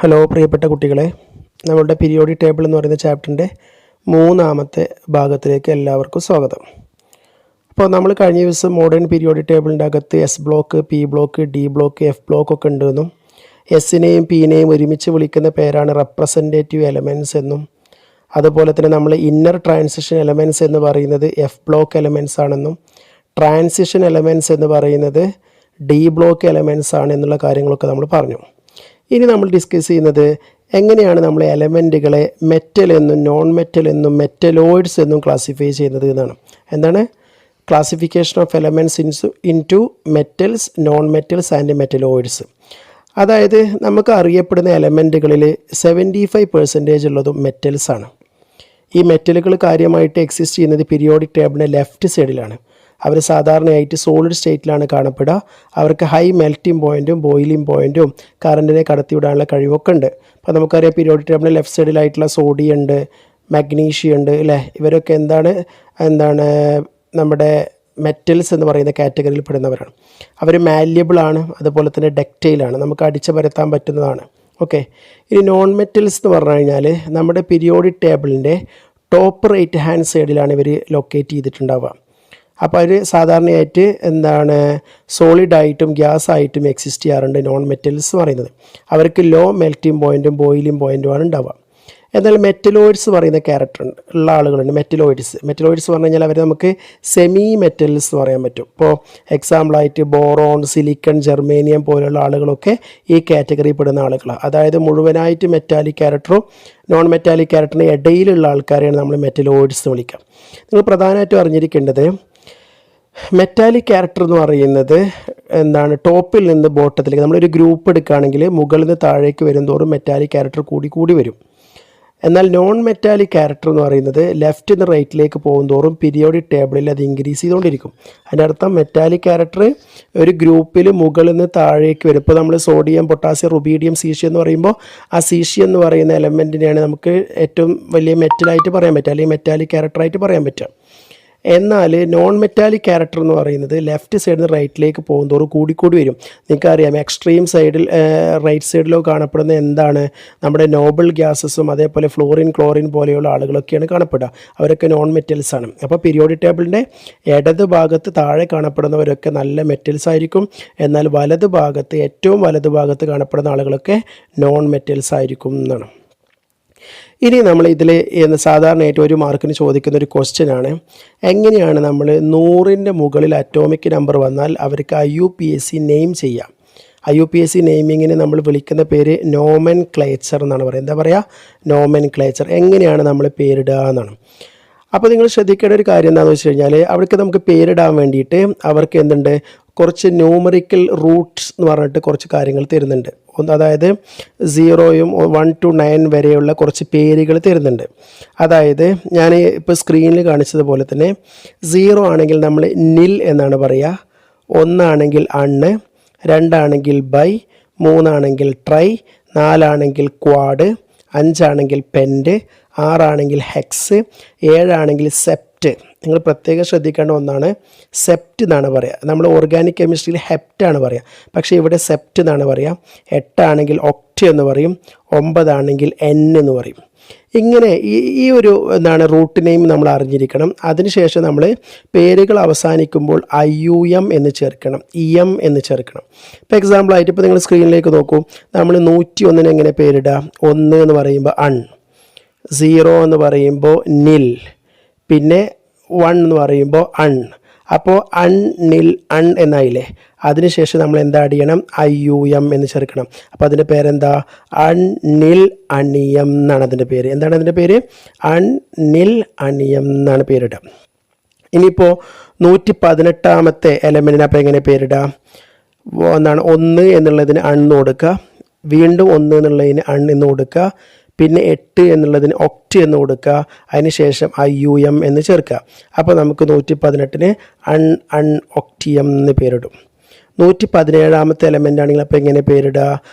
Hello പ്രിയപ്പെട്ട കുട്ടികളെ, നമ്മളുടെ പീരിയോഡിക് ടേബിൾ എന്ന് പറയുന്ന ചാപ്റ്ററിൻ്റെ മൂന്നാമത്തെ ഭാഗത്തിലേക്ക് എല്ലാവർക്കും സ്വാഗതം. അപ്പോൾ നമ്മൾ കഴിഞ്ഞ ദിവസം മോഡേൺ പീരിയോഡിക് ടേബിളിൻ്റെ അകത്ത് S block, P block, D block, F block ഒക്കെ ഉണ്ടെന്നും എസിനെയും പിന്നെയും ഒരുമിച്ച് വിളിക്കുന്ന പേരാണ് റെപ്രസെൻറ്റേറ്റീവ് എലമെൻറ്റ്സ് എന്നും അതുപോലെ തന്നെ നമ്മൾ ഇന്നർ ട്രാൻസിഷൻ എലമെൻറ്റ്സ് എന്ന് പറയുന്നത് എഫ് ബ്ലോക്ക് എലമെൻറ്റ്സ് ആണെന്നും ട്രാൻസിഷൻ എലമെൻറ്റ്സ് എന്ന് പറയുന്നത് ഡി ബ്ലോക്ക് എലമെൻറ്റ്സ് ആണ് എന്നുള്ള കാര്യങ്ങളൊക്കെ നമ്മൾ പറഞ്ഞു. ഇനി നമ്മൾ ഡിസ്കസ് ചെയ്യുന്നത് എങ്ങനെയാണ് നമ്മൾ എലമെൻറ്റുകളെ മെറ്റൽ എന്നും നോൺ മെറ്റൽ എന്നും മെറ്റലോയിഡ്സ് എന്നും ക്ലാസിഫൈ ചെയ്യുന്നത് എന്നാണ്. എന്താണ് classification of elements into metals, non metals and metalloids. അതായത് നമുക്ക് അറിയപ്പെടുന്ന എലമെൻറ്റുകളിൽ 75% ഉള്ളതും മെറ്റൽസാണ്. ഈ മെറ്റലുകൾ കാര്യമായിട്ട് എക്സിസ്റ്റ് ചെയ്യുന്നത് പീരിയോഡിക് ടേബിളിൻ്റെ ലെഫ്റ്റ് സൈഡിലാണ്. അവർ സാധാരണയായിട്ട് സോളിഡ് സ്റ്റേറ്റിലാണ് കാണപ്പെടുക. അവർക്ക് ഹൈ മെൽറ്റിംഗ് പോയിൻറ്റും ബോയിലിംഗ് പോയിൻറ്റും കറണ്ടിനെ കടത്തിവിടാനുള്ള കഴിവൊക്കെ ഉണ്ട്. അപ്പോൾ നമുക്കറിയാം പീരിയോഡിക് ടേബിളിൻ്റെ ലെഫ്റ്റ് സൈഡിലായിട്ടുള്ള സോഡിയം ഉണ്ട്, മഗ്നീഷ്യം ഉണ്ട് അല്ലേ. ഇവരൊക്കെ എന്താണ് നമ്മുടെ മെറ്റൽസ് എന്ന് പറയുന്ന കാറ്റഗറിയിൽ പെടുന്നവരാണ്. അവർ മാല്യബിളാണ്, അതുപോലെ തന്നെ ഡക്റ്റൈലാണ്, നമുക്ക് അടിച്ചു പരത്താൻ പറ്റുന്നതാണ്. ഓക്കെ. ഇനി നോൺ മെറ്റൽസ് എന്ന് പറഞ്ഞു കഴിഞ്ഞാൽ നമ്മുടെ പീരിയോഡിക് ടേബിളിൻ്റെ ടോപ്പ് റൈറ്റ് ഹാൻഡ് സൈഡിലാണ് ഇവർ ലൊക്കേറ്റ് ചെയ്തിട്ടുണ്ടാവുക. അപ്പോൾ അവർ സാധാരണയായിട്ട് സോളിഡായിട്ടും ഗ്യാസ് ആയിട്ടും എക്സിസ്റ്റ് ചെയ്യാറുണ്ട് നോൺ മെറ്റൽസ് എന്ന് പറയുന്നത്. അവർക്ക് ലോ മെൽറ്റിംഗ് പോയിൻറ്റും ബോയിലിംഗ് പോയിൻറ്റുമാണ് ഉണ്ടാവുക. എന്നാൽ മെറ്റലോയിഡ്സ് പറയുന്ന ക്യാരക്ടർ ഉള്ള ആളുകളുണ്ട്. മെറ്റലോയിഡ്സ് പറഞ്ഞു കഴിഞ്ഞാൽ അവർ നമുക്ക് സെമി മെറ്റൽസ് എന്ന് പറയാൻ പറ്റും. ഇപ്പോൾ എക്സാമ്പിളായിട്ട് ബോറോൺ, സിലിക്കൺ, ജെർമേനിയം പോലെയുള്ള ആളുകളൊക്കെ ഈ കാറ്റഗറിയിൽ പെടുന്ന ആളുകളാണ്. അതായത് മുഴുവനായിട്ട് മെറ്റാലിക് ക്യാരക്ടറും നോൺ മെറ്റാലിക് ക്യാരക്ടറിന് ഇടയിലുള്ള ആൾക്കാരെയാണ് നമ്മൾ മെറ്റലോയിഡ്സ് എന്ന് വിളിക്കുക. നിങ്ങൾ പ്രധാനമായിട്ടും അറിഞ്ഞിരിക്കേണ്ടത് മെറ്റാലിക് ക്യാരക്ടർ എന്ന് പറയുന്നത് ടോപ്പിൽ നിന്ന് ബോട്ടത്തിലേക്ക് നമ്മളൊരു ഗ്രൂപ്പ് എടുക്കുകയാണെങ്കിൽ മുകളിൽ നിന്ന് താഴേക്ക് വരുന്തോറും മെറ്റാലിക് ക്യാരക്ടർ കൂടി വരും. എന്നാൽ നോൺ മെറ്റാലിക് ക്യാരക്ടർ എന്ന് പറയുന്നത് ലെഫ്റ്റ് നിന്ന് റൈറ്റിലേക്ക് പോകുന്തോറും പീരിയോഡിക് ടേബിളിൽ അത് ഇൻക്രീസ് ചെയ്തുകൊണ്ടിരിക്കും. അതിൻ്റെ അർത്ഥം മെറ്റാലിക് ക്യാരക്ടർ ഒരു ഗ്രൂപ്പിൽ മുകളിൽ നിന്ന് താഴേക്ക് വരും. ഇപ്പോൾ നമ്മൾ സോഡിയം, പൊട്ടാസ്യം, റുബീഡിയം, സീഷ്യം എന്ന് പറയുമ്പോൾ ആ സീഷ്യം എന്ന് പറയുന്ന എലമെൻറ്റിനെയാണ് നമുക്ക് ഏറ്റവും വലിയ മെറ്റലായിട്ട് പറയാൻ പറ്റുക, അല്ലെങ്കിൽ മെറ്റാലിക് ക്യാരക്ടറായിട്ട് പറയാൻ പറ്റുക. എന്നാൽ നോൺ മെറ്റാലിക് ക്യാരക്ടർ എന്ന് പറയുന്നത് ലെഫ്റ്റ് സൈഡിൽ നിന്ന് റൈറ്റിലേക്ക് പോകുന്തോറും കൂടി വരും. നിങ്ങൾക്കറിയാം എക്സ്ട്രീം സൈഡിൽ റൈറ്റ് സൈഡിലോ കാണപ്പെടുന്ന നമ്മുടെ നോബിൾ ഗ്യാസസും അതേപോലെ ഫ്ലോറിൻ, ക്ലോറിൻ പോലെയുള്ള ആളുകളൊക്കെയാണ് കാണപ്പെടുക. അവരൊക്കെ നോൺ മെറ്റൽസ് ആണ്. അപ്പോൾ പീരിയോഡിക് ടേബിളിൻ്റെ ഇടത് ഭാഗത്ത് താഴെ കാണപ്പെടുന്നവരൊക്കെ നല്ല മെറ്റൽസ് ആയിരിക്കും. എന്നാൽ ഏറ്റവും വലത് ഭാഗത്ത് കാണപ്പെടുന്ന ആളുകളൊക്കെ നോൺ മെറ്റൽസ് ആയിരിക്കും എന്നാണ്. ഇനി നമ്മൾ ഇതിൽ സാധാരണയായിട്ട് ഒരു മാർക്കിന് ചോദിക്കുന്ന ഒരു ക്വസ്റ്റ്യനാണ്, എങ്ങനെയാണ് നമ്മൾ 100ൻ്റെ മുകളിൽ അറ്റോമിക് നമ്പർ വന്നാൽ അവർക്ക് IUPAC നെയിം ചെയ്യാം. IUPAC നെയിമിങ്ങിന് നമ്മൾ വിളിക്കുന്ന പേര് നോമെൻക്ലേച്ചർ എന്നാണ് പറയുക. എന്താ പറയുക? നോമെൻക്ലേച്ചർ. എങ്ങനെയാണ് നമ്മൾ പേരിടുക എന്നാണ്. അപ്പോൾ നിങ്ങൾ ശ്രദ്ധിക്കേണ്ട ഒരു കാര്യം എന്താണെന്ന് വെച്ച് കഴിഞ്ഞാൽ അവർക്ക് നമുക്ക് പേരിടാൻ വേണ്ടിയിട്ട് അവർക്ക് കുറച്ച് ന്യൂമറിക്കൽ റൂട്ട്സ് എന്ന് പറഞ്ഞിട്ട് കുറച്ച് കാര്യങ്ങൾ തരുന്നുണ്ട്. അതായത് 0 to 1 to 9 വരെയുള്ള കുറച്ച് പേരുകൾ തരുന്നുണ്ട്. അതായത് ഞാൻ ഇപ്പോൾ സ്ക്രീനിൽ കാണിച്ചതുപോലെ തന്നെ 0 ആണെങ്കിൽ നമ്മൾ നിൽ എന്നാണ് പറയുക, 1 ആണെങ്കിൽ അണ്ണ്, 2 ആണെങ്കിൽ ബൈ, 3 ആണെങ്കിൽ ട്രൈ, 4 ആണെങ്കിൽ ക്വാഡ്, 5 ആണെങ്കിൽ പെൻറ്റ്, 6 ആണെങ്കിൽ ഹെക്സ്, 7 ആണെങ്കിൽ സെപ്റ്റ്. നിങ്ങൾ പ്രത്യേകം ശ്രദ്ധിക്കേണ്ട ഒന്നാണ്, സെപ്റ്റ് എന്നാണ് പറയുക. നമ്മൾ ഓർഗാനിക് കെമിസ്ട്രിയിൽ ഹെപ്റ്റാണ് പറയുക, പക്ഷേ ഇവിടെ സെപ്റ്റ് എന്നാണ് പറയുക. 8 ആണെങ്കിൽ ഒക്റ്റ് എന്ന് പറയും, 9 ആണെങ്കിൽ എൻ എന്ന് പറയും. ഇങ്ങനെ ഈ ഒരു റൂട്ട് നെയിം നമ്മൾ അറിഞ്ഞിരിക്കണം. അതിനുശേഷം നമ്മൾ പേരുകൾ അവസാനിക്കുമ്പോൾ IUM എന്ന് ചേർക്കണം, EM എന്ന് ചേർക്കണം. ഇപ്പോൾ എക്സാമ്പിളായിട്ട് ഇപ്പോൾ നിങ്ങൾ സ്ക്രീനിലേക്ക് നോക്കൂ. നമ്മൾ 101 എങ്ങനെ പേരിടുക? 1 എന്ന് പറയുമ്പോൾ അൺ, 0 എന്ന് പറയുമ്പോൾ നിൽ, പിന്നെ 1 എന്ന് പറയുമ്പോൾ അൺ. അപ്പോൾ അൺ, നിൽ, അൺ എന്നായില്ലേ. അതിനുശേഷം നമ്മൾ എന്താ ആഡ് ചെയ്യണം? IUM എന്ന് ചേർക്കണം. അപ്പോൾ അതിൻ്റെ പേരെന്താ? അൺ, നിൽ, അണിയം എന്നാണ് അതിൻ്റെ പേര്. എന്താണ് അതിൻ്റെ പേര്? അൺ, നിൽ, അണിയം എന്നാണ് പേരിടുക. ഇനിയിപ്പോൾ 118ാമത്തെ എലമെൻറ്റിന് അപ്പോൾ എങ്ങനെ പേരിടുക? 1 എന്നുള്ളതിന് അണ്ണ് കൊടുക്കുക, വീണ്ടും 1 എന്നുള്ളതിന് അൺ എന്ന് കൊടുക്കുക, പിന്നെ 8 എന്നുള്ളതിന് ഒക്റ്റ് എന്ന് കൊടുക്കുക, അതിനുശേഷം IUM എന്ന് ചേർക്കുക. അപ്പോൾ നമുക്ക് 118ന് അൺ ഒക്റ്റിയം എന്ന് പേരിടും. 117ാമത്തെ എലമെൻ്റ് ആണെങ്കിൽ അപ്പോൾ എങ്ങനെ പേരിടുക?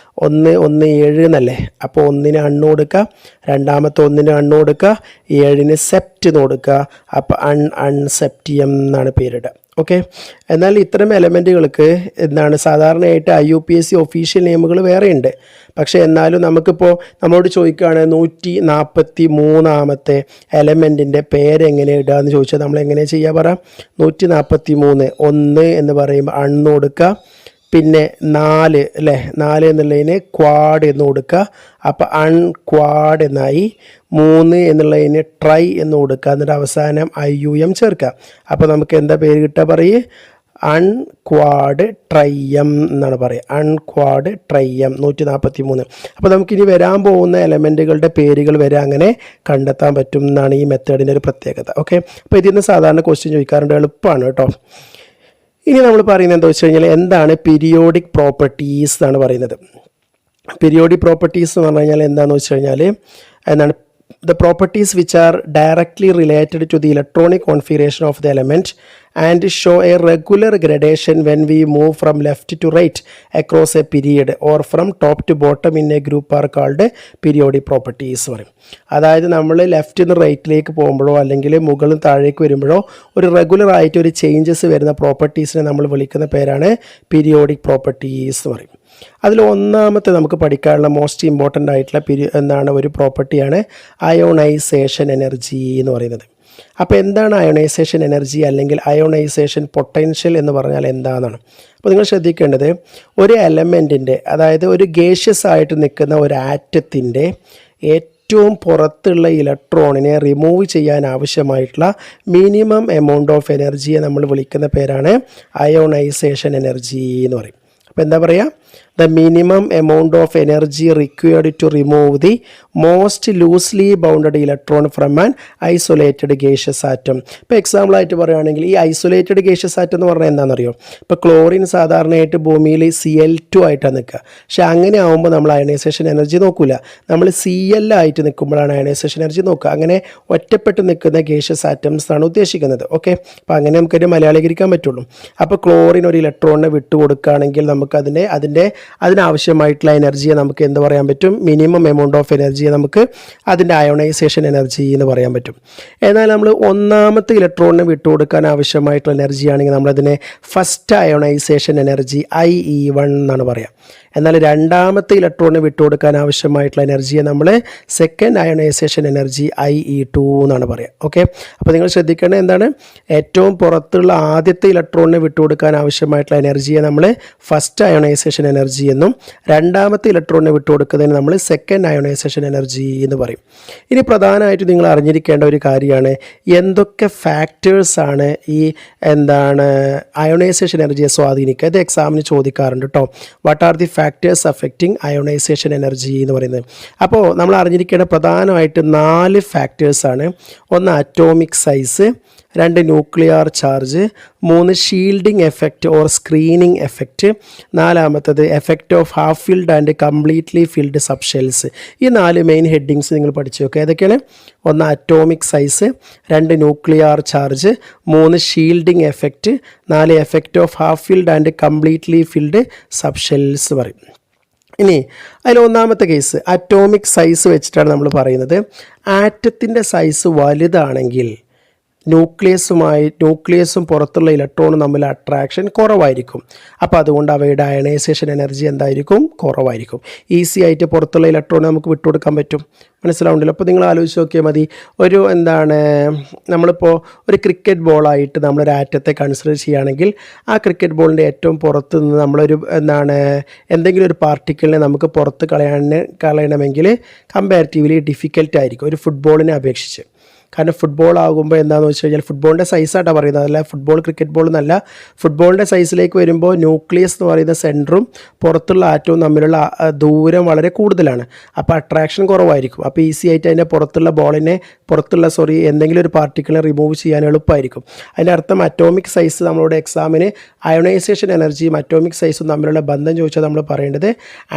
1 1 7 എന്നല്ലേ. അപ്പോൾ 1 അണ്ണ് കൊടുക്കുക, രണ്ടാമത്തെ 1 അണ്ണ് കൊടുക്കുക, 7 സെപ്റ്റ് എന്ന് കൊടുക്കുക. അപ്പോൾ അൺസെപ്റ്റിയം എന്നാണ് പേരിടുക. ഓക്കെ. എന്നാൽ ഇത്തരം എലമെൻറ്റുകൾക്ക് എന്താണ് സാധാരണയായിട്ട് IUPAC ഒഫീഷ്യൽ നെയിമുകൾ വേറെയുണ്ട്. പക്ഷേ എന്നാലും നമുക്കിപ്പോൾ നമ്മളോട് ചോദിക്കുകയാണ് 143ാമത്തെ എലമെൻറ്റിൻ്റെ പേരെങ്ങനെ ഇടുക എന്ന് ചോദിച്ചാൽ നമ്മൾ എങ്ങനെ ചെയ്യുക? പറ. 143 1 എന്ന് പറയുമ്പോൾ അണ്ണ് കൊടുക്കുക, പിന്നെ 4 അല്ലേ, 4 എന്നുള്ളതിന് ക്വാഡ് എന്ന് കൊടുക്കുക. അപ്പോൾ അൺക്വാഡ് എന്നായി. 3 എന്നുള്ളതിന് ട്രൈ എന്ന് കൊടുക്കുക. എന്നിട്ട് അവസാനം IUM ചേർക്കുക. അപ്പോൾ നമുക്ക് എന്താ പേര് കിട്ടുക? പറയ്. അൺക്വാഡ് ട്രൈയം എന്നാണ് പറയുക. അൺക്വാഡ് ട്രൈയം 143. അപ്പോൾ നമുക്കിനി വരാൻ പോകുന്ന എലമെൻറ്റുകളുടെ പേരുകൾ വരെ അങ്ങനെ കണ്ടെത്താൻ പറ്റും എന്നാണ് ഈ മെത്തേഡിൻ്റെ ഒരു പ്രത്യേകത. ഓക്കെ. അപ്പോൾ ഇതിൽ നിന്ന് സാധാരണ ക്വസ്റ്റ്യൻ ചോദിക്കാറുണ്ട്, എളുപ്പമാണ് കേട്ടോ. ഇനി നമ്മൾ പറയുന്നത് എന്താ വെച്ച് കഴിഞ്ഞാൽ എന്താണ് പീരിയോഡിക് പ്രോപ്പർട്ടീസ് എന്നാണ് പറയുന്നത്. പീരിയോഡിക് പ്രോപ്പർട്ടീസ് എന്ന് പറഞ്ഞു കഴിഞ്ഞാൽ എന്താണെന്ന് വെച്ച് കഴിഞ്ഞാൽ എന്താണ് the properties which are directly related to the electronic configuration of the element and show a regular gradation when we move from left to right across a period or from top to bottom in a group are called periodic properties പറയും. അതായത് നമ്മൾ ലെഫ്റ്റിൽ നിന്ന് റൈറ്റിലേക്ക് പോകുമ്പോഴോ അല്ലെങ്കിൽ മുകളിൽ താഴേക്ക് വരുമ്പോഴോ ഒരു റെഗുലർ ആയിട്ട് ഒരു ചേഞ്ചസ് വരുന്ന പ്രോപ്പർട്ടീസിനെ നമ്മൾ വിളിക്കുന്ന പേരാണ് പീരിയോഡിക് പ്രോപ്പർട്ടീസ് എന്ന് പറയും. അതിൽ ഒന്നാമത്തെ നമുക്ക് പഠിക്കാനുള്ള മോസ്റ്റ് ഇമ്പോർട്ടൻ്റ് ആയിട്ടുള്ള എന്താണ് ഒരു പ്രോപ്പർട്ടിയാണ് അയോണൈസേഷൻ എനർജി എന്ന് പറയുന്നത്. അപ്പോൾ എന്താണ് അയോണൈസേഷൻ എനർജി അല്ലെങ്കിൽ അയോണൈസേഷൻ പൊട്ടൻഷ്യൽ എന്ന് പറഞ്ഞാൽ എന്താണെന്നാണ്. അപ്പോൾ നിങ്ങൾ ശ്രദ്ധിക്കേണ്ടത് ഒരു എലമെൻറ്റിൻ്റെ, അതായത് ഒരു ഗേഷ്യസ് ആയിട്ട് നിൽക്കുന്ന ഒരു ആറ്റത്തിൻ്റെ ഏറ്റവും പുറത്തുള്ള ഇലക്ട്രോണിനെ റിമൂവ് ചെയ്യാൻ ആവശ്യമായിട്ടുള്ള മിനിമം എമൗണ്ട് ഓഫ് എനർജിയെ നമ്മൾ വിളിക്കുന്ന പേരാണ് അയോണൈസേഷൻ എനർജി എന്ന് പറയും. അപ്പോൾ എന്താ പറയുക? the minimum amount of energy required to remove the most loosely bounded electron from an isolated gaseous atom. ഇപ്പോൾ എക്സാമ്പിൾ ആയിട്ട് പറയുകയാണെങ്കിൽ ഈ ഐസൊലേറ്റഡ് ഗേഷ്യസ് ആറ്റം എന്ന് പറഞ്ഞാൽ എന്താണെന്നറിയോ? ഇപ്പോൾ ക്ലോറിൻ സാധാരണയായിട്ട് ഭൂമിയിൽ Cl2 ആയിട്ടാണ് നിൽക്കുക. പക്ഷേ അങ്ങനെ ആകുമ്പോൾ നമ്മൾ അയണൈസേഷൻ എനർജി നോക്കില്ല. നമ്മൾ Cl ആയിട്ട് നിൽക്കുമ്പോഴാണ് അയണൈസേഷൻ എനർജി നോക്കുക. അങ്ങനെ ഒറ്റപ്പെട്ട് നിൽക്കുന്ന ഗേഷ്യസ് ആറ്റംസ് ആണ് ഉദ്ദേശിക്കുന്നത്. ഓക്കെ. അപ്പോൾ അങ്ങനെ നമുക്കൊരു മലയാളീകരിക്കാൻ പറ്റുള്ളൂ. അപ്പോൾ ക്ലോറിൻ ഒരു ഇലക്ട്രോണിനെ വിട്ടുകൊടുക്കുകയാണെങ്കിൽ നമുക്ക് അതിനാവശ്യമായിട്ടുള്ള എനർജിയെ നമുക്ക് എന്ത് പറയാൻ പറ്റും? മിനിമം എമൗണ്ട് ഓഫ് എനർജിയെ നമുക്ക് അതിൻ്റെ അയോണൈസേഷൻ എനർജി എന്ന് പറയാൻ പറ്റും. എന്നാൽ നമ്മൾ ഒന്നാമത്തെ ഇലക്ട്രോണിനെ വിട്ടുകൊടുക്കാൻ ആവശ്യമായിട്ടുള്ള എനർജി ആണെങ്കിൽ നമ്മളതിനെ ഫസ്റ്റ് അയോണൈസേഷൻ എനർജി IE1 എന്നാണ് പറയുക. എന്നാൽ രണ്ടാമത്തെ ഇലക്ട്രോണിനെ വിട്ടുകൊടുക്കാൻ ആവശ്യമായിട്ടുള്ള എനർജിയെ നമ്മൾ സെക്കൻഡ് അയോണൈസേഷൻ എനർജി IE2 എന്നാണ് പറയുക. ഓക്കെ. അപ്പോൾ നിങ്ങൾ ശ്രദ്ധിക്കേണ്ടത് എന്താണ്? ഏറ്റവും പുറത്തുള്ള ആദ്യത്തെ ഇലക്ട്രോണിനെ വിട്ടുകൊടുക്കാൻ ആവശ്യമായിട്ടുള്ള എനർജിയെ നമ്മൾ ഫസ്റ്റ് അയോണൈസേഷൻ എനർജി എന്നും രണ്ടാമത്തെ ഇലക്ട്രോണിനെ വിട്ടുകൊടുക്കുന്നതിന് നമ്മൾ സെക്കൻഡ് അയോണൈസേഷൻ എനർജി എന്ന് പറയും. ഇനി പ്രധാനമായിട്ട് നിങ്ങൾ അറിഞ്ഞിരിക്കേണ്ട ഒരു കാര്യമാണ് എന്തൊക്കെ ഫാക്ടേഴ്സാണ് ഈ അയോണൈസേഷൻ എനർജിയെ സ്വാധീനിക്കുക. ഇത് എക്സാമിന് ചോദിക്കാറുണ്ട് കേട്ടോ. What are the factors affecting ionisation energy എന്ന് പറയുന്നത്. അപ്പോൾ നമ്മൾ അറിഞ്ഞിരിക്കേണ്ട പ്രധാനമായിട്ട് 4 ഫാക്ടേഴ്സാണ്. ഒന്ന് atomic size, 2 nuclear charge, 3 shielding effect or screening effect, 4 effect of half filled and completely filled subshells. ഈ 4 മെയിൻ ഹെഡിങ്സ് നിങ്ങൾ പഠിച്ചു വെക്കുക. ഏതൊക്കെയാണ്? ഒന്ന് atomic size, 2 nuclear charge, 3 shielding effect, 4 effect of half filled and completely filled subshells പറയും. ഇനി അതിൽ ഒന്നാമത്തെ കേസ് അറ്റോമിക് സൈസ് വെച്ചിട്ടാണ് നമ്മൾ പറയുന്നത്. ആറ്റത്തിൻ്റെ സൈസ് വലുതാണെങ്കിൽ ന്യൂക്ലിയസും പുറത്തുള്ള ഇലക്ട്രോണും തമ്മിൽ അട്രാക്ഷൻ കുറവായിരിക്കും. അപ്പോൾ അതുകൊണ്ട് അവയുടെ അയണൈസേഷൻ എനർജി എന്തായിരിക്കും? കുറവായിരിക്കും. ഈസി ആയിട്ട് പുറത്തുള്ള ഇലക്ട്രോൺ നമുക്ക് വിട്ടുകൊടുക്കാൻ പറ്റും. മനസ്സിലാവുണ്ടല്ലോ? അപ്പോൾ നിങ്ങൾ ആലോചിച്ച് നോക്കിയാൽ മതി. ഒരു നമ്മളിപ്പോൾ ഒരു ക്രിക്കറ്റ് ബോളായിട്ട് നമ്മളൊരു ആറ്റത്തെ കൺസിഡർ ചെയ്യുകയാണെങ്കിൽ ആ ക്രിക്കറ്റ് ബോളിൻ്റെ ഏറ്റവും പുറത്ത് നിന്ന് നമ്മളൊരു എന്തെങ്കിലും ഒരു പാർട്ടിക്കിളിനെ നമുക്ക് പുറത്ത് കളയണമെങ്കിൽ കമ്പാരിറ്റീവ്ലി ഡിഫിക്കൽട്ടായിരിക്കും ഒരു ഫുട്ബോളിനെ അപേക്ഷിച്ച്. കാരണം ഫുട്ബോൾ ആകുമ്പോൾ എന്താണെന്ന് വെച്ച് കഴിഞ്ഞാൽ ഫുട്ബോളിൻ്റെ സൈസായിട്ടാണ് പറയുന്നത്, അതല്ല ക്രിക്കറ്റ് ബോൾ എന്നല്ല. ഫുട്ബോളിൻ്റെ സൈസിലേക്ക് വരുമ്പോൾ ന്യൂക്ലിയസ് എന്ന് പറയുന്ന സെൻറ്ററും പുറത്തുള്ള ആറ്റവും തമ്മിലുള്ള ദൂരം വളരെ കൂടുതലാണ്. അപ്പോൾ അട്രാക്ഷൻ കുറവായിരിക്കും. അപ്പോൾ ഈസി ആയിട്ട് അതിൻ്റെ എന്തെങ്കിലും ഒരു പാർട്ടിക്കിളിനെ റിമൂവ് ചെയ്യാൻ എളുപ്പമായിരിക്കും. അതിൻ്റെ അർത്ഥം അറ്റോമിക് സൈസ് നമ്മളോട് എക്സാമിന് അയണൈസേഷൻ എനർജിയും അറ്റോമിക് സൈസും തമ്മിലുള്ള ബന്ധം ചോദിച്ചാൽ നമ്മൾ പറയേണ്ടത്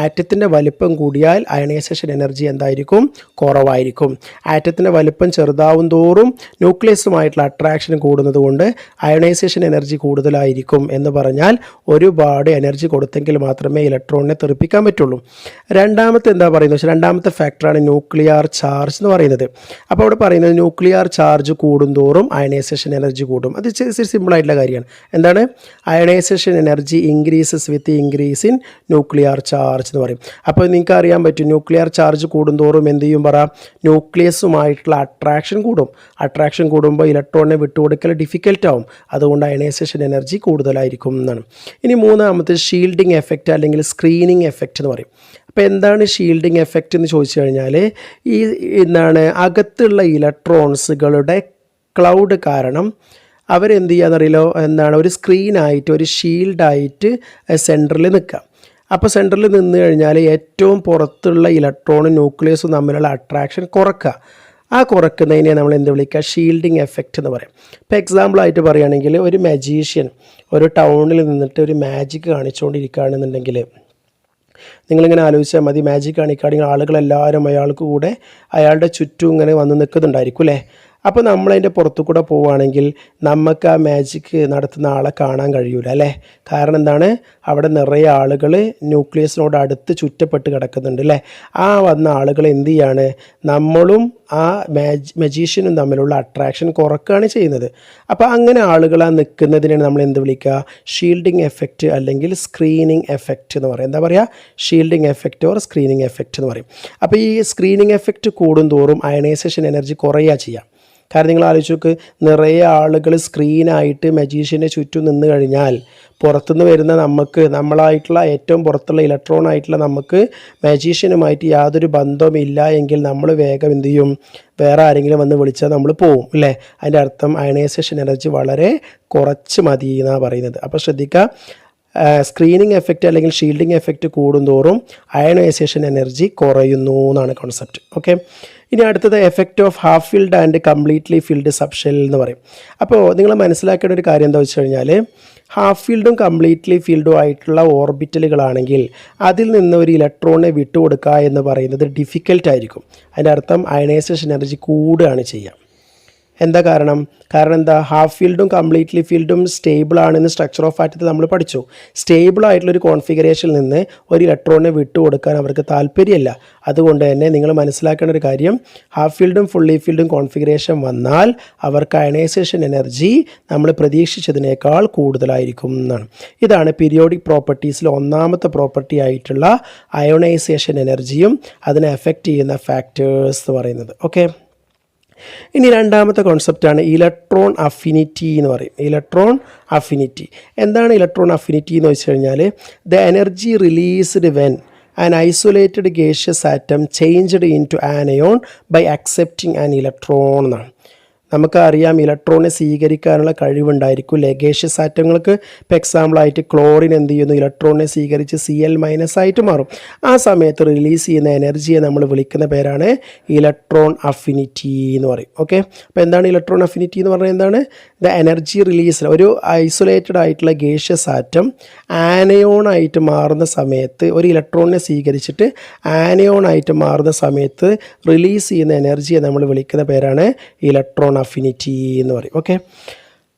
ആറ്റത്തിൻ്റെ വലിപ്പം കൂടിയാൽ അയണൈസേഷൻ എനർജി എന്തായിരിക്കും? കുറവായിരിക്കും. ആറ്റത്തിൻ്റെ വലിപ്പം ചെറുതാവുന്ന ആവും തോറും ന്യൂക്ലിയസുമായിട്ടുള്ള അട്രാക്ഷൻ കൂടുന്നത് കൊണ്ട് അയണൈസേഷൻ എനർജി കൂടുതലായിരിക്കും എന്ന് പറഞ്ഞാൽ ഒരുപാട് എനർജി കൊടുത്തെങ്കിൽ മാത്രമേ ഇലക്ട്രോണിനെ തെറിപ്പിക്കാൻ പറ്റുള്ളൂ. രണ്ടാമത്തെ എന്താ പറയുന്നത് വെച്ചാൽ രണ്ടാമത്തെ ഫാക്ടറാണ് ന്യൂക്ലിയർ ചാർജ് എന്ന് പറയുന്നത്. അപ്പോൾ അവിടെ പറയുന്നത് ന്യൂക്ലിയർ ചാർജ് കൂടുന്തോറും അയണൈസേഷൻ എനർജി കൂടും. അത് സിമ്പിളായിട്ടുള്ള കാര്യമാണ്. എന്താണ്? Ionisation energy increases with increase in nuclear charge എന്ന് പറയും. അപ്പോൾ നിങ്ങൾക്ക് അറിയാൻ പറ്റും ന്യൂക്ലിയർ ചാർജ് കൂടുന്തോറും എന്ത് ചെയ്യും പറ, ന്യൂക്ലിയസുമായിട്ടുള്ള അട്രാക്ഷൻ കൂടും. അട്രാക്ഷൻ കൂടുമ്പോൾ ഇലക്ട്രോണിനെ വിട്ടുകൊടുക്കൽ ഡിഫിക്കൽട്ട് ആവും. അതുകൊണ്ട് അയണൈസേഷൻ എനർജി കൂടുതലായിരിക്കും എന്നാണ്. ഇനി മൂന്നാമത്തെ ഷീൽഡിംഗ് എഫക്റ്റ് അല്ലെങ്കിൽ സ്ക്രീനിങ് എഫക്റ്റ് എന്ന് പറയും. അപ്പോൾ എന്താണ് ഷീൽഡിംഗ് എഫക്റ്റ് എന്ന് ചോദിച്ചു കഴിഞ്ഞാൽ ഈ അകത്തുള്ള ഇലക്ട്രോൺസുകളുടെ ക്ലൗഡ് കാരണം അവരെന്ത് ചെയ്യാന്നറിയില്ലോ, ഒരു സ്ക്രീനായിട്ട് ഒരു ഷീൽഡായിട്ട് സെൻറ്ററിൽ നിൽക്കുക. അപ്പോൾ സെൻറ്ററിൽ നിന്ന് കഴിഞ്ഞാൽ ഏറ്റവും പുറത്തുള്ള ഇലക്ട്രോണും ന്യൂക്ലിയസും തമ്മിലുള്ള അട്രാക്ഷൻ കുറക്കുക. ആ കുറക്കുന്നതിനെ നമ്മൾ എന്ത് വിളിക്കുക? ഷീൽഡിംഗ് എഫക്റ്റ് എന്ന് പറയും. ഇപ്പോൾ എക്സാമ്പിളായിട്ട് പറയുകയാണെങ്കിൽ ഒരു മജീഷ്യൻ ഒരു ടൗണിൽ നിന്നിട്ട് ഒരു മാജിക് കാണിച്ചുകൊണ്ടിരിക്കുകയാണെന്നുണ്ടെങ്കിൽ നിങ്ങളിങ്ങനെ ആലോചിച്ചാൽ മതി. മാജിക് കാണിക്കുകയാണെങ്കിൽ ആളുകളെല്ലാവരും അയാൾക്ക് കൂടെ അയാളുടെ ചുറ്റും ഇങ്ങനെ വന്ന് നിൽക്കുന്നുണ്ടായിരിക്കും അല്ലേ? അപ്പോൾ നമ്മളതിൻ്റെ പുറത്തു കൂടെ പോവുകയാണെങ്കിൽ നമുക്ക് ആ മാജിക് നടത്തുന്ന ആളെ കാണാൻ കഴിയൂല അല്ലേ? കാരണം എന്താണ്? അവിടെ നിറയെ ആളുകൾ ന്യൂക്ലിയസിനോട് അടുത്ത് ചുറ്റപ്പെട്ട് കിടക്കുന്നുണ്ട് അല്ലേ? ആ വന്ന ആളുകൾ എന്ത് ചെയ്യാണ്? നമ്മളും ആ മജീഷ്യനും തമ്മിലുള്ള അട്രാക്ഷൻ കുറക്കുകയാണ് ചെയ്യുന്നത്. അപ്പോൾ അങ്ങനെ ആളുകൾ ആ നിൽക്കുന്നതിനാണ് നമ്മൾ എന്ത് വിളിക്കുക? ഷീൽഡിംഗ് എഫക്റ്റ് അല്ലെങ്കിൽ സ്ക്രീനിങ് എഫക്റ്റ് എന്ന് പറയും. എന്താ പറയുക? Shielding effect or screening effect എന്ന് പറയും. അപ്പോൾ ഈ സ്ക്രീനിങ് എഫക്റ്റ് കൂടുന്തോറും അയണൈസേഷൻ എനർജി കുറയുക ചെയ്യാം. കാരണം നിങ്ങൾ ആലോചിച്ച് നോക്ക്, നിറയെ ആളുകൾ സ്ക്രീനായിട്ട് മജീഷ്യൻ്റെ ചുറ്റും നിന്ന് കഴിഞ്ഞാൽ പുറത്തുനിന്ന് വരുന്ന നമ്മളായിട്ടുള്ള ഏറ്റവും പുറത്തുള്ള ഇലക്ട്രോൺ ആയിട്ടുള്ള നമുക്ക് മജീഷ്യനുമായിട്ട് യാതൊരു ബന്ധവുമില്ല എങ്കിൽ നമ്മൾ വേഗം എന്ത് ചെയ്യും? വേറെ ആരെങ്കിലും വന്ന് വിളിച്ചാൽ നമ്മൾ പോവും അല്ലേ? അതിൻ്റെ അർത്ഥം അയണൈസേഷൻ എനർജി വളരെ കുറച്ച് മതി എന്നാണ് പറയുന്നത്. അപ്പോൾ ശ്രദ്ധിക്കുക, സ്ക്രീനിങ് എഫക്റ്റ് അല്ലെങ്കിൽ ഷീൽഡിംഗ് എഫക്റ്റ് കൂടുന്തോറും അയണൈസേഷൻ എനർജി കുറയുന്നു എന്നാണ് കോൺസെപ്റ്റ്. ഓക്കെ, ഇനി അടുത്തത് effect of half filled and completely filled subshell എന്ന് പറയും. അപ്പോൾ നിങ്ങൾ മനസ്സിലാക്കേണ്ട ഒരു കാര്യം എന്താ വെച്ച് കഴിഞ്ഞാൽ, ഹാഫ് ഫീൽഡും കംപ്ലീറ്റ്ലി ഫീൽഡും ആയിട്ടുള്ള ഓർബിറ്റലുകളാണെങ്കിൽ അതിൽ നിന്ന് ഒരു ഇലക്ട്രോണിനെ വിട്ടുകൊടുക്കുക എന്ന് പറയുന്നത് ഡിഫിക്കൽട്ടായിരിക്കും. അതിൻ്റെ അർത്ഥം അയണൈസേഷൻ എനർജി കൂടുകയാണ് ചെയ്യുക. എന്താ കാരണം എന്താ? ഹാഫ് ഫീൽഡും കംപ്ലീറ്റ്ലി ഫീൽഡും സ്റ്റേബിളാണെന്ന് സ്ട്രക്ചർ ഓഫ് ആറ്റത്തിൽ നമ്മൾ പഠിച്ചു. സ്റ്റേബിൾ ആയിട്ടുള്ളൊരു കോൺഫിഗറേഷനിൽ നിന്ന് ഒരു ഇലക്ട്രോണിനെ വിട്ടുകൊടുക്കാൻ അവർക്ക് താല്പര്യമില്ല. അതുകൊണ്ട് തന്നെ നിങ്ങൾ മനസ്സിലാക്കേണ്ട ഒരു കാര്യം, ഹാഫ് ഫീൽഡും ഫുള്ളി ഫീൽഡും കോൺഫിഗറേഷൻ വന്നാൽ അവർക്ക് അയണൈസേഷൻ എനർജി നമ്മൾ പ്രതീക്ഷിച്ചതിനേക്കാൾ കൂടുതലായിരിക്കും എന്നാണ്. ഇതാണ് പീരിയോഡിക് പ്രോപ്പർട്ടീസിൽ ഒന്നാമത്തെ പ്രോപ്പർട്ടി ആയിട്ടുള്ള അയോണൈസേഷൻ എനർജിയും അതിനെ എഫക്റ്റ് ചെയ്യുന്ന ഫാക്ടേഴ്സ് എന്ന് പറയുന്നത്. ഓക്കെ, ഇനി രണ്ടാമത്തെ കോൺസെപ്റ്റാണ് ഇലക്ട്രോൺ അഫിനിറ്റി എന്ന് പറയും. ഇലക്ട്രോൺ അഫിനിറ്റി എന്താണ്? ഇലക്ട്രോൺ അഫിനിറ്റി എന്ന് വെച്ച് കഴിഞ്ഞാൽ the energy released when an isolated gaseous atom changed into anion by accepting an electron എന്നാണ്. നമുക്കറിയാം ഇലക്ട്രോണിനെ സ്വീകരിക്കാനുള്ള കഴിവുണ്ടായിരിക്കും ഗേഷ്യസ് ആറ്റങ്ങൾക്ക്. ഇപ്പോൾ എക്സാമ്പിളായിട്ട് ക്ലോറിൻ എന്ത് ചെയ്യുന്നു? ഇലക്ട്രോണിനെ സ്വീകരിച്ച് Cl- ആയിട്ട് മാറും. ആ സമയത്ത് റിലീസ് ചെയ്യുന്ന എനർജിയെ നമ്മൾ വിളിക്കുന്ന പേരാണ് ഇലക്ട്രോൺ അഫിനിറ്റി എന്ന് പറയും. ഓക്കെ, അപ്പോൾ എന്താണ് ഇലക്ട്രോൺ അഫിനിറ്റി എന്ന് പറഞ്ഞാൽ? എന്താണ്? ദ എനർജി റിലീസ് ഒരു ഐസൊലേറ്റഡ് ആയിട്ടുള്ള ഗേഷ്യസ് ആറ്റം ആനയോണായിട്ട് മാറുന്ന സമയത്ത്, ഒരു ഇലക്ട്രോണിനെ സ്വീകരിച്ചിട്ട് ആനയോണായിട്ട് മാറുന്ന സമയത്ത് റിലീസ് ചെയ്യുന്ന എനർജിയെ നമ്മൾ വിളിക്കുന്ന പേരാണ് ഇലക്ട്രോൺ അഫിനിറ്റി എന്ന് പറയും. ഓക്കെ,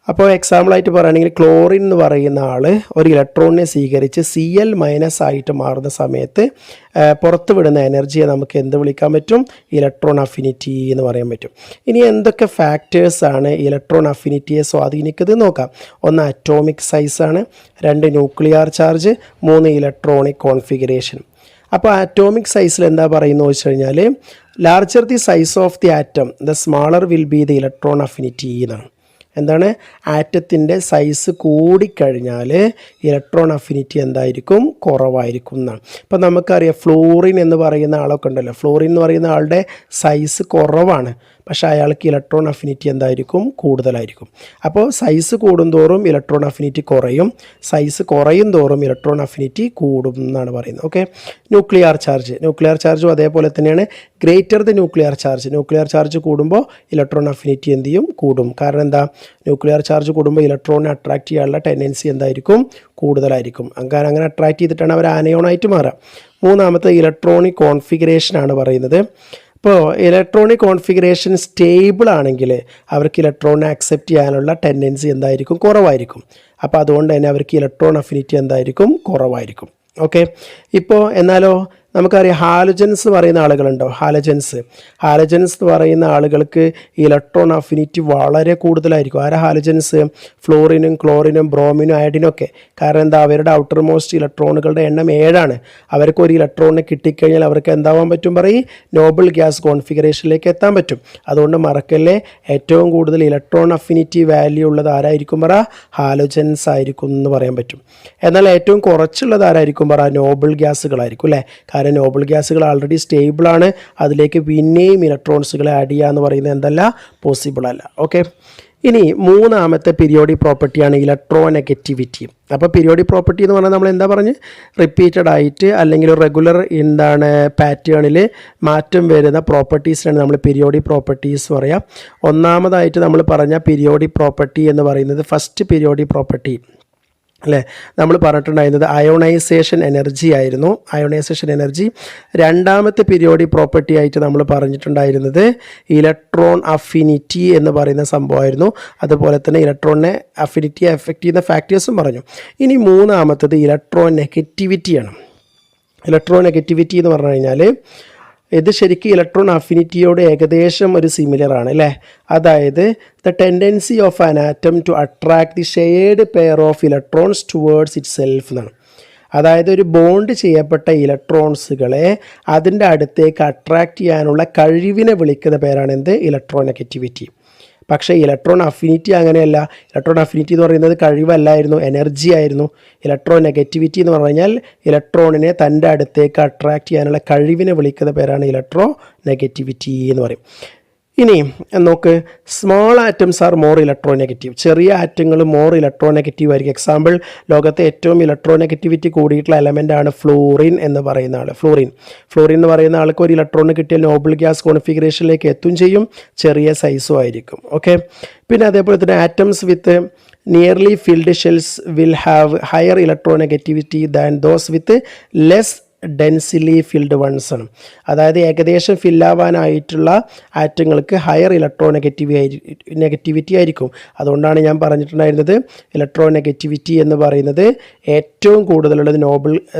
അപ്പോൾ എക്സാമ്പിളായിട്ട് പറയുകയാണെങ്കിൽ ക്ലോറിൻ എന്ന് പറയുന്ന ആൾ ഒരു ഇലക്ട്രോണിനെ സ്വീകരിച്ച് Cl- ആയിട്ട് മാറുന്ന സമയത്ത് പുറത്ത് വിടുന്ന എനർജിയെ നമുക്ക് എന്ത് വിളിക്കാൻ പറ്റും? ഇലക്ട്രോൺ അഫിനിറ്റി എന്ന് പറയാൻ പറ്റും. ഇനി എന്തൊക്കെ ഫാക്ടേഴ്സാണ് ഇലക്ട്രോൺ അഫിനിറ്റിയെ സ്വാധീനിക്കുന്നത് നോക്കാം. ഒന്ന് അറ്റോമിക് സൈസാണ്, 2 ന്യൂക്ലിയർ ചാർജ്, 3 ഇലക്ട്രോണിക് കോൺഫിഗറേഷൻ. അപ്പോൾ ആറ്റോമിക് സൈസിൽ എന്താ പറയുന്നത് വെച്ച് കഴിഞ്ഞാൽ, larger the size of the atom the smaller will be the electron affinity എന്നാണ്. എന്താണ്? ആറ്റത്തിൻ്റെ സൈസ് കൂടിക്കഴിഞ്ഞാൽ ഇലക്ട്രോൺ അഫിനിറ്റി എന്തായിരിക്കും? കുറവായിരിക്കും എന്നാണ്. ഇപ്പം നമുക്കറിയാം ഫ്ലോറിൻ എന്ന് പറയുന്ന ആളൊക്കെ ഉണ്ടല്ലോ. ഫ്ലോറിൻ എന്ന് പറയുന്ന ആളുടെ സൈസ് കുറവാണ്, പക്ഷേ അയാൾക്ക് ഇലക്ട്രോൺ അഫിനിറ്റി എന്തായിരിക്കും? കൂടുതലായിരിക്കും. അപ്പോൾ സൈസ് കൂടുന്തോറും ഇലക്ട്രോൺ അഫിനിറ്റി കുറയും, സൈസ് കുറയും തോറും ഇലക്ട്രോൺ അഫിനിറ്റി കൂടും എന്നാണ് പറയുന്നത്. ഓക്കെ, ന്യൂക്ലിയർ ചാർജും അതേപോലെ തന്നെയാണ്. ഗ്രേറ്റർ ദ ന്യൂക്ലിയർ ചാർജ് കൂടുമ്പോൾ ഇലക്ട്രോൺ അഫിനിറ്റി എന്ത് ചെയ്യും? കൂടും. കാരണം എന്താ? ന്യൂക്ലിയർ ചാർജ് കൂടുമ്പോൾ ഇലക്ട്രോണിനെ അട്രാക്റ്റ് ചെയ്യാനുള്ള ടെൻഡൻസി എന്തായിരിക്കും? കൂടുതലായിരിക്കും. അങ്ങനെ അട്രാക്റ്റ് ചെയ്തിട്ടാണ് അവർ ആനയോണായിട്ട് മാറുക. മൂന്നാമത്തെ ഇലക്ട്രോണിക് കോൺഫിഗറേഷനാണ് പറയുന്നത്. ഇപ്പോൾ ഇലക്ട്രോണിക് കോൺഫിഗറേഷൻ സ്റ്റേബിൾ ആണെങ്കിൽ അവർക്ക് ഇലക്ട്രോണിനെ അക്സെപ്റ്റ് ചെയ്യാനുള്ള ടെൻഡൻസി എന്തായിരിക്കും, കുറവായിരിക്കും. അപ്പോൾ അതുകൊണ്ട് തന്നെ അവർക്ക് ഇലക്ട്രോൺ അഫിനിറ്റി എന്തായിരിക്കും, കുറവായിരിക്കും. ഓക്കെ. ഇപ്പോൾ എന്നാലോ നമുക്കറിയാം ഹാലജൻസ് എന്ന് പറയുന്ന ആളുകളുണ്ടോ, ഹാലജൻസ് എന്ന് പറയുന്ന ആളുകൾക്ക് ഇലക്ട്രോൺ അഫിനിറ്റി വളരെ കൂടുതലായിരിക്കും. ആരാ ഹാലജൻസ്? ഫ്ലോറിനും ക്ലോറിനും ബ്രോമിനും അയഡിനും ഒക്കെ. കാരണം എന്താ, അവരുടെ ഔട്ടർ മോസ്റ്റ് ഇലക്ട്രോണുകളുടെ എണ്ണം 7ആണ്. അവർക്ക് ഒരു ഇലക്ട്രോണിനെ കിട്ടിക്കഴിഞ്ഞാൽ അവർക്ക് എന്താവാൻ പറ്റും പറയും, നോബിൾ ഗ്യാസ് കോൺഫിഗറേഷനിലേക്ക് എത്താൻ പറ്റും. അതുകൊണ്ട് മറക്കല്ലേ, ഏറ്റവും കൂടുതൽ ഇലക്ട്രോൺ അഫിനിറ്റി വാല്യൂ ഉള്ളത് ആരായിരിക്കും പറ, ഹാലോജൻസ് ആയിരിക്കും എന്ന് പറയാൻ പറ്റും. എന്നാൽ ഏറ്റവും കുറച്ചുള്ളത് ആരായിരിക്കും പറ, നോബിൾ ഗ്യാസുകളായിരിക്കും അല്ലേ. നോബിൾ ഗ്യാസുകൾ ആൾറെഡി സ്റ്റേബിളാണ്, അതിലേക്ക് പിന്നെയും ഇലക്ട്രോൺസുകളെ ആഡ് ചെയ്യുക എന്ന് പറയുന്നത് എന്തല്ല, പോസിബിൾ അല്ല. ഓക്കെ. ഇനി മൂന്നാമത്തെ പീരിയോഡിക് പ്രോപ്പർട്ടിയാണ് ഇലക്ട്രോനെഗറ്റിവിറ്റി. അപ്പോൾ പീരിയോഡിക് പ്രോപ്പർട്ടി എന്ന് പറഞ്ഞാൽ നമ്മൾ എന്താ പറഞ്ഞ്, റിപ്പീറ്റഡ് ആയിട്ട് അല്ലെങ്കിൽ റെഗുലർ പാറ്റേണിൽ മാറ്റം വരുന്ന പ്രോപ്പർട്ടീസിനാണ് നമ്മൾ പീരിയോഡിക് പ്രോപ്പർട്ടീസ് പറയാം. ഒന്നാമതായിട്ട് നമ്മൾ പറഞ്ഞ പീരിയോഡിക് പ്രോപ്പർട്ടി എന്ന് പറയുന്നത് ഫസ്റ്റ് പീരിയോഡിക് പ്രോപ്പർട്ടി അല്ലേ, നമ്മൾ പറഞ്ഞിട്ടുണ്ടായിരുന്നത് അയോണൈസേഷൻ എനർജി ആയിരുന്നു. Ionisation energy. രണ്ടാമത്തെ പീരിയോഡിക് പ്രോപ്പർട്ടി ആയിട്ട് നമ്മൾ പറഞ്ഞിട്ടുണ്ടായിരുന്നത് ഇലക്ട്രോൺ അഫിനിറ്റി എന്ന് പറയുന്ന സംഭവമായിരുന്നു. അതുപോലെ തന്നെ ഇലക്ട്രോണിനെ അഫിനിറ്റിയെ എഫക്റ്റ് ചെയ്യുന്ന ഫാക്ടേഴ്സും പറഞ്ഞു. ഇനി മൂന്നാമത്തത് ഇലക്ട്രോൺ നെഗറ്റിവിറ്റിയാണ്. ഇലക്ട്രോൺ നെഗറ്റിവിറ്റി എന്ന് പറഞ്ഞു കഴിഞ്ഞാൽ ഇത് ശരിക്കും ഇലക്ട്രോൺ അഫിനിറ്റിയോട് ഏകദേശം ഒരു സിമിലർ ആണ് അല്ലേ. അതായത് the tendency of an atom to attract the shared pair of electrons towards itself എന്നാണ്. അതായത് ഒരു ബോണ്ട് ചെയ്യപ്പെട്ട ഇലക്ട്രോൺസുകളെ അതിൻ്റെ അടുത്തേക്ക് അട്രാക്റ്റ് ചെയ്യാനുള്ള കഴിവിനെ വിളിക്കുന്ന പേരാണ് എന്ത്, ഇലക്ട്രോൺ നെഗറ്റിവിറ്റി. പക്ഷേ ഇലക്ട്രോൺ അഫിനിറ്റി അങ്ങനെയല്ല. ഇലക്ട്രോൺ അഫിനിറ്റി എന്ന് പറയുന്നത് കഴിവല്ലായിരുന്നു, എനർജി ആയിരുന്നു. ഇലക്ട്രോൺ നെഗറ്റിവിറ്റി എന്ന് പറഞ്ഞു കഴിഞ്ഞാൽ ഇലക്ട്രോണിനെ തൻ്റെ അടുത്തേക്ക് അട്രാക്റ്റ് ചെയ്യാനുള്ള കഴിവിനെ വിളിക്കുന്ന പേരാണ് ഇലക്ട്രോ നെഗറ്റിവിറ്റി എന്ന് പറയും. ഇനി നോക്ക്, small atoms are more electro negative. ചെറിയ ആറ്റങ്ങൾ മോർ ഇലക്ട്രോ നെഗറ്റീവ് ആയിരിക്കും. എക്സാമ്പിൾ, ലോകത്തെ ഏറ്റവും ഇലക്ട്രോ നെഗറ്റിവിറ്റി കൂടിയിട്ടുള്ള എലമെൻ്റാണ് ഫ്ലൂറിൻ എന്ന് പറയുന്ന ആൾ. ഫ്ലൂറിൻ എന്ന് പറയുന്ന ആൾക്ക് ഒരു ഇലക്ട്രോൺ കിട്ടിയാൽ നോബിൾ ഗ്യാസ് കോൺഫിഗറേഷനിലേക്ക് എത്തും ചെയ്യും, ചെറിയ സൈസും ആയിരിക്കും. ഓക്കെ. പിന്നെ അതേപോലെ തന്നെ atoms with nearly filled shells will have higher electronegativity than those with less densely filled ones ആണ്. അതായത് ഏകദേശം ഫില്ലാവാനായിട്ടുള്ള ആറ്റങ്ങൾക്ക് ഹയർ ഇലക്ട്രോ നെഗറ്റിവിറ്റി ആയിരിക്കും. അതുകൊണ്ടാണ് ഞാൻ പറഞ്ഞിട്ടുണ്ടായിരുന്നത് ഇലക്ട്രോ നെഗറ്റിവിറ്റി എന്ന് പറയുന്നത് ഏറ്റവും കൂടുതലുള്ളത്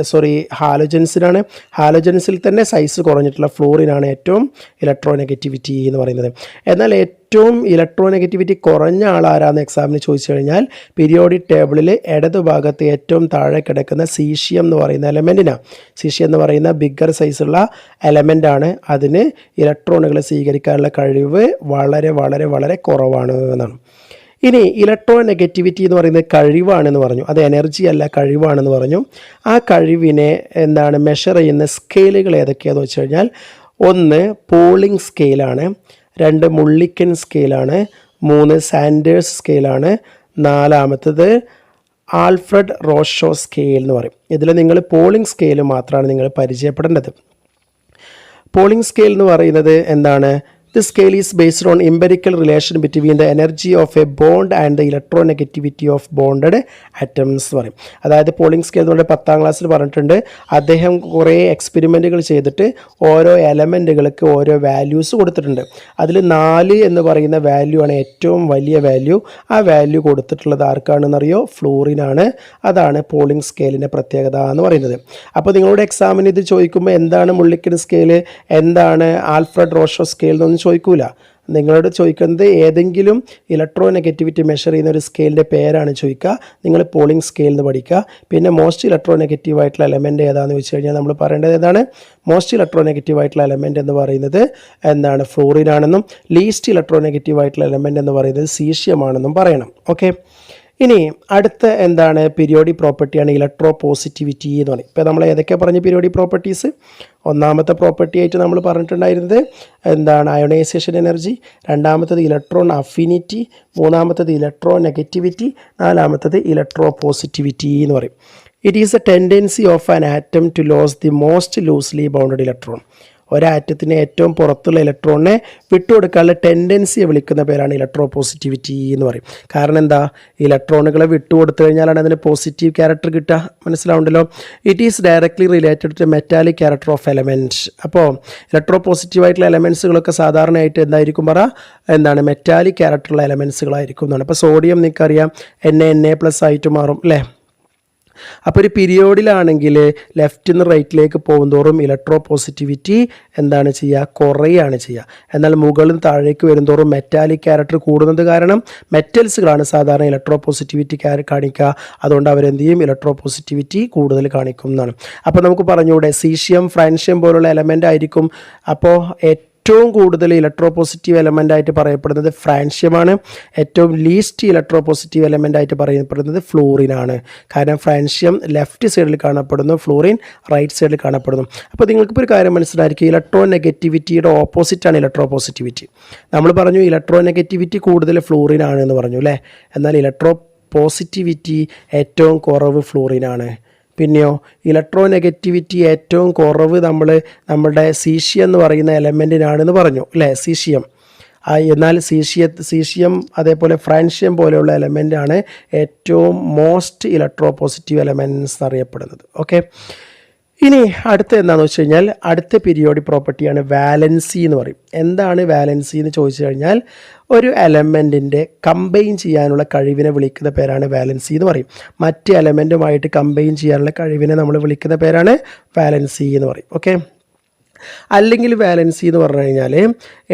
ഹാലോജൻസിനാണ്. ഹാലോജൻസിൽ തന്നെ സൈസ് കുറഞ്ഞിട്ടുള്ള ഫ്ലൂറിനാണ് ഏറ്റവും ഇലക്ട്രോ നെഗറ്റിവിറ്റി എന്ന് പറയുന്നത്. എന്നാൽ ഏറ്റവും ഇലക്ട്രോ നെഗറ്റിവിറ്റി കുറഞ്ഞ ആളാരാന്ന് എക്സാമിന് ചോദിച്ചു കഴിഞ്ഞാൽ പീരിയോഡിക് ടേബിളിൽ ഇടതു ഭാഗത്ത് ഏറ്റവും താഴെ കിടക്കുന്ന സീഷ്യം എന്ന് പറയുന്ന എലമെൻറ്റിനാണ്. സീഷ്യം എന്ന് പറയുന്ന ബിഗ്ഗർ സൈസുള്ള എലമെൻ്റാണ്. അതിന് ഇലക്ട്രോണുകളെ സ്വീകരിക്കാനുള്ള കഴിവ് വളരെ വളരെ വളരെ കുറവാണ് എന്നാണ്. ഇനി ഇലക്ട്രോൺ നെഗറ്റിവിറ്റി എന്ന് പറയുന്നത് കഴിവാണെന്ന് പറഞ്ഞു, അത് എനർജി അല്ല, കഴിവാണെന്ന് പറഞ്ഞു. ആ കഴിവിനെ മെഷർ ചെയ്യുന്ന സ്കെയിലുകൾ ഏതൊക്കെയാണെന്ന് വെച്ച് കഴിഞ്ഞാൽ, ഒന്ന് പോളിംഗ് സ്കെയിലാണ്, 2 മുള്ളിക്കൻ സ്കെയിലാണ്, 3 സാൻഡേഴ്സ് സ്കെയിലാണ്, 4 ആൽഫ്രഡ് റോഷോ സ്കെയിൽ എന്ന് പറയും. ഇതിൽ നിങ്ങൾ പോളിംഗ് സ്കെയിൽ മാത്രമാണ് നിങ്ങൾ പരിചയപ്പെടേണ്ടത്. പോളിംഗ് സ്കെയിൽ എന്ന് പറയുന്നത് എന്താണ്? The scale is based on empirical relation between the energy of a bond and the electronegativity of bonded atoms എന്ന് പറയും. അതായത് പോളിംഗ് സ്കെയിൽ നമ്മുടെ 10ാം ക്ലാസ്സിൽ പറഞ്ഞിട്ടുണ്ട്. അദ്ദേഹം കുറേ എക്സ്പെരിമെൻറ്റുകൾ ചെയ്തിട്ട് ഓരോ എലമെൻറ്റുകൾക്ക് ഓരോ വാല്യൂസ് കൊടുത്തിട്ടുണ്ട്. അതിൽ 4 എന്ന് പറയുന്ന വാല്യൂ ആണ് ഏറ്റവും വലിയ വാല്യൂ. ആ വാല്യൂ കൊടുത്തിട്ടുള്ളത് ആർക്കാണെന്നറിയോ? ഫ്ലൂറിനാണ്. അതാണ് പോളിംഗ് സ്കെയിലിൻ്റെ പ്രത്യേകത എന്ന് പറയുന്നത്. അപ്പോൾ നിങ്ങളുടെ എക്സാമിന് ഇത് ചോദിക്കുമ്പോൾ എന്താണ് മുള്ളിക്കൻ സ്കെയിൽ, എന്താണ് ആൽഫ്രഡ് റോഷോ സ്കെയിൽ എന്നൊന്നും ചോദിക്കൂല. നിങ്ങളോട് ചോദിക്കുന്നത് ഏതെങ്കിലും ഇലക്ട്രോ നെഗറ്റിവിറ്റി മെഷർ ചെയ്യുന്ന ഒരു സ്കെയിലിൻ്റെ പേരാണ് ചോദിക്കുക. നിങ്ങൾ പോളിംഗ് സ്കെയിൽ എന്ന് പഠിക്കുക. പിന്നെ മോസ്റ്റ് ഇലക്ട്രോ നെഗറ്റീവ് ആയിട്ടുള്ള എലമെൻറ്റ് ഏതാണെന്ന് വെച്ച് കഴിഞ്ഞാൽ നമ്മൾ പറയേണ്ടത് ഏതാണ്? മോസ്റ്റ് ഇലക്ട്രോ നെഗറ്റീവ് ആയിട്ടുള്ള എലമെൻറ്റ് എന്ന് പറയുന്നത് ഫ്ലൂറിനാണെന്നും ലീസ്റ്റ് ഇലക്ട്രോ നെഗറ്റീവ് ആയിട്ടുള്ള എലമെൻറ്റ് എന്ന് പറയുന്നത് സീഷ്യമാണെന്നും പറയണം. ഓക്കെ. ഇനി അടുത്ത പീരിയോഡിക് പ്രോപ്പർട്ടിയാണ് ഇലക്ട്രോ പോസിറ്റിവിറ്റി എന്ന് പറയും. ഇപ്പോൾ നമ്മൾ ഏതൊക്കെ പറഞ്ഞ പീരിയോഡിക് പ്രോപ്പർട്ടീസ്? ഒന്നാമത്തെ പ്രോപ്പർട്ടി ആയിട്ട് നമ്മൾ പറഞ്ഞിട്ടുണ്ടായിരുന്നത് അയോണൈസേഷൻ എനർജി, രണ്ടാമത്തത് ഇലക്ട്രോൺ അഫിനിറ്റി, മൂന്നാമത്തത് ഇലക്ട്രോ നെഗറ്റിവിറ്റി, നാലാമത്തത് ഇലക്ട്രോ പോസിറ്റിവിറ്റി എന്ന് പറയും. It is a tendency of an atom to loss the most loosely bounded electron. ഒരാറ്റത്തിന് ഏറ്റവും പുറത്തുള്ള ഇലക്ട്രോണിനെ വിട്ടുകൊടുക്കാനുള്ള ടെൻഡൻസിയെ വിളിക്കുന്ന പേരാണ് ഇലക്ട്രോപോസിറ്റിവിറ്റി എന്ന് പറയും. കാരണം എന്താ, ഇലക്ട്രോണുകളെ വിട്ടുകൊടുത്തു കഴിഞ്ഞാലാണ് അതിന് പോസിറ്റീവ് ക്യാരക്ടർ കിട്ടുക. മനസ്സിലാവുണ്ടല്ലോ. It is directly related to metallic character of element. അപ്പോൾ ഇലക്ട്രോപോസിറ്റീവായിട്ടുള്ള എലമെൻസുകളൊക്കെ സാധാരണയായിട്ട് എന്തായിരിക്കും എന്താണ് മെറ്റാലിക് ക്യാരക്ടറുള്ള എലമെൻസുകളായിരിക്കും എന്നാണ്. അപ്പോൾ സോഡിയം നിങ്ങൾക്കറിയാം Na++ ആയിട്ട് മാറും അല്ലേ. അപ്പോൾ ഒരു പീരിയോഡിലാണെങ്കിൽ ലെഫ്റ്റിൽ നിന്ന് റൈറ്റിലേക്ക് പോകുന്തോറും ഇലക്ട്രോപോസിറ്റിവിറ്റി എന്താണ് ചെയ്യുക, കുറയാണ് ചെയ്യുക. എന്നാൽ മുകളിൽ താഴേക്ക് വരുന്തോറും മെറ്റാലിക് ക്യാരക്ടർ കൂടുന്നത് കാരണം മെറ്റൽസുകളാണ് സാധാരണ ഇലക്ട്രോപോസിറ്റിവിറ്റി കാണിക്കുക. അതുകൊണ്ട് അവരെന്ത് ചെയ്യും, ഇലക്ട്രോപോസിറ്റിവിറ്റി കൂടുതൽ കാണിക്കും എന്നാണ്. അപ്പോൾ നമുക്ക് പറഞ്ഞൂടെ സീഷ്യം ഫ്രാൻഷ്യം പോലുള്ള എലമെൻ്റ് ആയിരിക്കും. അപ്പോൾ ഏറ്റവും കൂടുതൽ ഇലക്ട്രോപോസിറ്റീവ് എലമെൻ്റായിട്ട് പറയപ്പെടുന്നത് ഫ്രാൻഷ്യമാണ്. ഏറ്റവും ലീസ്റ്റ് ഇലക്ട്രോപോസിറ്റീവ് എലമെൻ്റായിട്ട് പറയപ്പെടുന്നത് ഫ്ലൂറിനാണ്. കാരണം ഫ്രാൻഷ്യം ലെഫ്റ്റ് സൈഡിൽ കാണപ്പെടുന്നു, ഫ്ലൂറിൻ റൈറ്റ് സൈഡിൽ കാണപ്പെടുന്നു. അപ്പോൾ നിങ്ങൾക്കിപ്പോൾ ഒരു കാര്യം മനസ്സിലായിരിക്കും, ഇലക്ട്രോ നെഗറ്റിവിറ്റിയുടെ ഓപ്പോസിറ്റാണ് ഇലക്ട്രോപോസിറ്റിവിറ്റി. നമ്മൾ പറഞ്ഞു ഇലക്ട്രോ നെഗറ്റിവിറ്റി കൂടുതൽ ഫ്ലൂറിനാണ് എന്ന് പറഞ്ഞു അല്ലേ. എന്നാൽ ഇലക്ട്രോ പോസിറ്റിവിറ്റി ഏറ്റവും കുറവ് ഫ്ലൂറിനാണ്. പിന്നെയോ ഇലക്ട്രോ നെഗറ്റിവിറ്റി ഏറ്റവും കുറവ് നമ്മുടെ സീഷ്യം എന്ന് പറയുന്ന എലമെൻറ്റിനാണെന്ന് പറഞ്ഞു അല്ലേ, സീഷ്യം. എന്നാൽ സീഷ്യം അതേപോലെ ഫ്രാൻഷ്യം പോലെയുള്ള എലമെൻ്റാണ് ഏറ്റവും മോസ്റ്റ് ഇലക്ട്രോ പോസിറ്റീവ് എലമെൻറ്റ്സ് എന്നറിയപ്പെടുന്നത്. ഓക്കെ, ഇനി അടുത്ത എന്താണെന്ന് വെച്ച് കഴിഞ്ഞാൽ അടുത്ത പീരിയോഡിക് പ്രോപ്പർട്ടിയാണ് വാലൻസി എന്ന് പറയും. എന്താണ് വാലൻസി എന്ന് ചോദിച്ചു കഴിഞ്ഞാൽ ഒരു എലമെൻറ്റിൻ്റെ കമ്പൈൻ ചെയ്യാനുള്ള കഴിവിനെ വിളിക്കുന്ന പേരാണ് വാലൻസി എന്ന് പറയും. മറ്റ് എലമെൻറ്റുമായിട്ട് കമ്പൈൻ ചെയ്യാനുള്ള കഴിവിനെ നമ്മൾ വിളിക്കുന്ന പേരാണ് വാലൻസി എന്ന് പറയും. ഓക്കെ, അല്ലെങ്കിൽ വാലൻസി എന്ന് പറഞ്ഞു കഴിഞ്ഞാൽ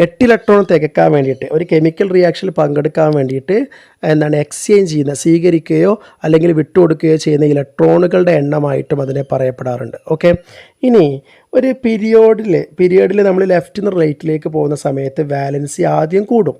8 ഇലക്ട്രോൺ തികക്കാൻ വേണ്ടിയിട്ട് ഒരു കെമിക്കൽ റിയാക്ഷനിൽ പങ്കെടുക്കാൻ വേണ്ടിയിട്ട് എന്താണ് എക്സ്ചേഞ്ച് ചെയ്യുന്ന, സ്വീകരിക്കുകയോ അല്ലെങ്കിൽ വിട്ടുകൊടുക്കുകയോ ചെയ്യുന്ന ഇലക്ട്രോണുകളുടെ എണ്ണമായിട്ടും അതിനെ പറയപ്പെടാറുണ്ട്. ഓക്കെ, ഇനി ഒരു പീരിയോഡിൽ നമ്മൾ ലെഫ്റ്റിൽ നിന്ന് റൈറ്റിലേക്ക് പോകുന്ന സമയത്ത് വാലൻസി ആദ്യം കൂടും,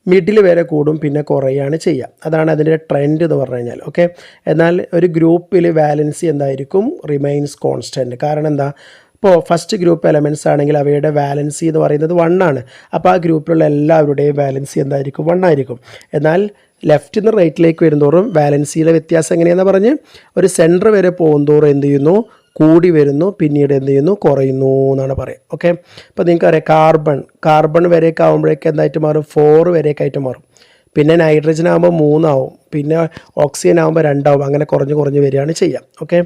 മിഡിൽ വരെ കൂടും, പിന്നെ കുറയാണ് ചെയ്യുക. അതാണ് അതിൻ്റെ ട്രെൻഡ് എന്ന് പറഞ്ഞു കഴിഞ്ഞാൽ. ഓക്കെ, എന്നാൽ ഒരു ഗ്രൂപ്പിൽ വാലൻസി എന്തായിരിക്കും, റിമൈൻസ് കോൺസ്റ്റൻറ്റ്. കാരണം എന്താ, ഇപ്പോൾ ഫസ്റ്റ് ഗ്രൂപ്പ് എലമെൻറ്റ്സ് ആണെങ്കിൽ അവയുടെ വാലൻസി എന്ന് പറയുന്നത് 1 ആണ്. അപ്പോൾ ആ ഗ്രൂപ്പിലുള്ള എല്ലാവരുടെയും വാലൻസി എന്തായിരിക്കും, 1 ആയിരിക്കും. എന്നാൽ ലെഫ്റ്റിൽ നിന്ന് റൈറ്റിലേക്ക് വരുന്തോറും വാലൻസിയിലെ വ്യത്യാസം എങ്ങനെയാണെന്ന് പറഞ്ഞ് ഒരു സെൻറ്റർ വരെ പോകുന്തോറും എന്ത് ചെയ്യുന്നു, കൂടി വരുന്നു, പിന്നീട് എന്ത് ചെയ്യുന്നു, കുറയുന്നു എന്നാണ് പറയുക. ഓക്കെ, അപ്പോൾ നിങ്ങൾക്കറിയാം കാർബൺ വരെയൊക്കെ ആകുമ്പോഴേക്ക് എന്തായിട്ട് മാറും, 4 വരെയൊക്കെ ആയിട്ട് മാറും. പിന്നെ നൈട്രജൻ ആകുമ്പോൾ 3 ആവും, പിന്നെ ഓക്സിജൻ ആകുമ്പോൾ 2 ആവും. അങ്ങനെ കുറഞ്ഞ് വരികയാണ് ചെയ്യുക. ഓക്കെ,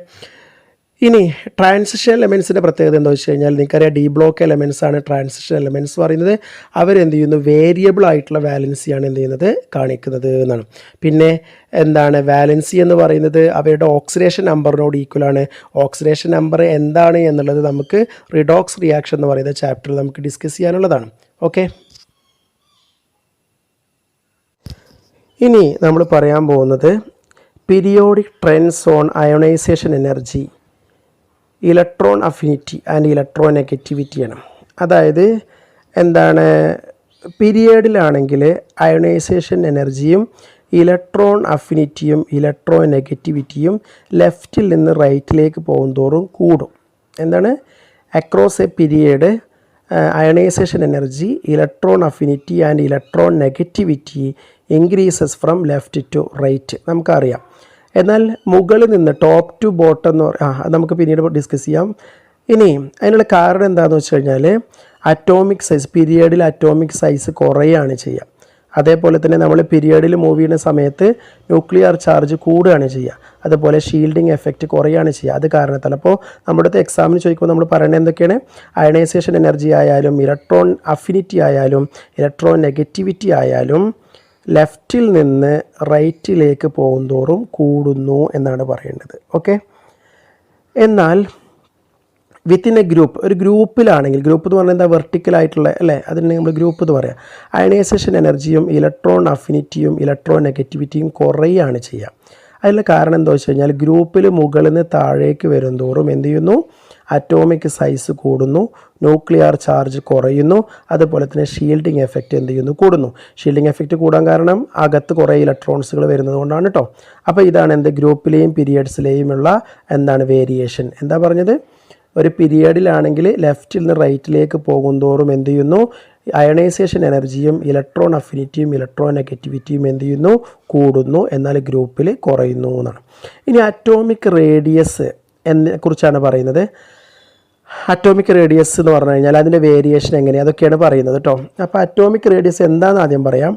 ഇനി ട്രാൻസിഷൻ എലമെൻസിൻ്റെ പ്രത്യേകത എന്താ വെച്ച് കഴിഞ്ഞാൽ നിങ്ങൾക്കറിയാം ഡി ബ്ലോക്ക് എലമെൻസ് ആണ് ട്രാൻസിഷൻ എലമെൻറ്റ്സ് പറയുന്നത്. അവരെന്ത് ചെയ്യുന്നു, വേരിയബിൾ ആയിട്ടുള്ള വാലൻസിയാണ് എന്ത് ചെയ്യുന്നത്, കാണിക്കുന്നത് എന്നാണ്. പിന്നെ എന്താണ് വാലൻസി എന്ന് പറയുന്നത് അവയുടെ ഓക്സിഡേഷൻ നമ്പറിനോട് ഈക്വലാണ്. ഓക്സിഡേഷൻ നമ്പർ എന്താണ് എന്നുള്ളത് നമുക്ക് റിഡോക്സ് റിയാക്ഷൻ എന്ന് പറയുന്ന ചാപ്റ്ററിൽ നമുക്ക് ഡിസ്കസ് ചെയ്യാനുള്ളതാണ്. ഓക്കെ, ഇനി നമ്മൾ പറയാൻ പോകുന്നത് periodic trends on ionisation energy, electron affinity and ഇലക്ട്രോ നെഗറ്റിവിറ്റിയാണ്. അതായത് എന്താണ്, പീരിയഡിലാണെങ്കിൽ അയോണൈസേഷൻ എനർജിയും ഇലക്ട്രോൺ അഫിനിറ്റിയും ഇലക്ട്രോ നെഗറ്റിവിറ്റിയും ലെഫ്റ്റിൽ നിന്ന് റൈറ്റിലേക്ക് പോകുന്തോറും കൂടും. എന്താണ്, across a period ionisation energy, electron affinity and electron negativity increases from left to right നമുക്കറിയാം. എന്നാൽ മുകളിൽ നിന്ന് ടോപ്പ് ടു ബോട്ടം എന്ന് അത് നമുക്ക് പിന്നീട് ഡിസ്കസ് ചെയ്യാം. ഇനി അതിനുള്ള കാരണം എന്താണെന്ന് വെച്ച് കഴിഞ്ഞാൽ അറ്റോമിക് സൈസ്, പീരിയഡിൽ അറ്റോമിക് സൈസ് കുറയുകയാണ് ചെയ്യുക. അതേപോലെ തന്നെ നമ്മൾ പീരിയഡിൽ മൂവ് ചെയ്യുന്ന സമയത്ത് ന്യൂക്ലിയർ ചാർജ് കൂടുകയാണ് ചെയ്യുക. അതുപോലെ ഷീൽഡിങ് എഫക്റ്റ് കുറയുകയാണ് ചെയ്യുക. അത് കാരണത്താൽ അപ്പോൾ നമ്മുടെ അടുത്ത് എക്സാമിന് ചോദിക്കുമ്പോൾ നമ്മൾ പറയുന്നത് എന്തൊക്കെയാണ്, അയണൈസേഷൻ എനർജി ആയാലും ഇലക്ട്രോൺ അഫിനിറ്റി ആയാലും ഇലക്ട്രോൺ നെഗറ്റിവിറ്റി ആയാലും ലെഫ്റ്റിൽ നിന്ന് റൈറ്റിലേക്ക് പോകുന്തോറും കൂടുന്നു എന്നാണ് പറയേണ്ടത്. ഓക്കെ, എന്നാൽ വിത്തിൻ എ ഗ്രൂപ്പ്, ഒരു ഗ്രൂപ്പിലാണെങ്കിൽ, ഗ്രൂപ്പ് എന്ന് പറഞ്ഞാൽ എന്താ, വെർട്ടിക്കലായിട്ടുള്ള അല്ലേ, അതിന് നമ്മൾ ഗ്രൂപ്പ് എന്ന് പറയാം. അയണൈസേഷൻ എനർജിയും ഇലക്ട്രോൺ അഫിനിറ്റിയും ഇലക്ട്രോൺ നെഗറ്റിവിറ്റിയും കുറയുകയാണ് ചെയ്യുക. അതിൻ്റെ കാരണം എന്താ വെച്ച് കഴിഞ്ഞാൽ ഗ്രൂപ്പിൽ മുകളിൽ നിന്ന് താഴേക്ക് വരുന്തോറും എന്ത് ചെയ്യുന്നു, അറ്റോമിക് സൈസ് കൂടുന്നു, ന്യൂക്ലിയർ ചാർജ് കുറയുന്നു, അതുപോലെ തന്നെ ഷീൽഡിങ് എഫക്റ്റ് എന്ത് ചെയ്യുന്നു, കൂടുന്നു. ഷീൽഡിങ് എഫക്റ്റ് കൂടാൻ കാരണം അകത്ത് കുറേ ഇലക്ട്രോൺസുകൾ വരുന്നത് കൊണ്ടാണ് കേട്ടോ. അപ്പോൾ ഇതാണ് എന്ത്, ഗ്രൂപ്പിലെയും പീരിയഡ്സിലെയും ഉള്ള എന്താണ് വേരിയേഷൻ. എന്താ പറഞ്ഞത്, ഒരു പീരിയഡിലാണെങ്കിൽ ലെഫ്റ്റിൽ നിന്ന് റൈറ്റിലേക്ക് പോകുന്തോറും എന്ത് ചെയ്യുന്നു, അയണൈസേഷൻ എനർജിയും ഇലക്ട്രോൺ അഫിനിറ്റിയും ഇലക്ട്രോൺ നെഗറ്റിവിറ്റിയും എന്ത് ചെയ്യുന്നു, കൂടുന്നു, എന്നാൽ ഗ്രൂപ്പിൽ കുറയുന്നു എന്നാണ്. ഇനി അറ്റോമിക് റേഡിയസ് കുറിച്ചാണ് പറയുന്നത്. അറ്റോമിക് റേഡിയസ് എന്ന് പറഞ്ഞു കഴിഞ്ഞാൽ അതിൻ്റെ വേരിയേഷൻ എങ്ങനെയാണ് അതൊക്കെയാണ് പറയുന്നത് കേട്ടോ. അപ്പോൾ അറ്റോമിക് റേഡിയസ് എന്താണെന്ന് ആദ്യം പറയാം.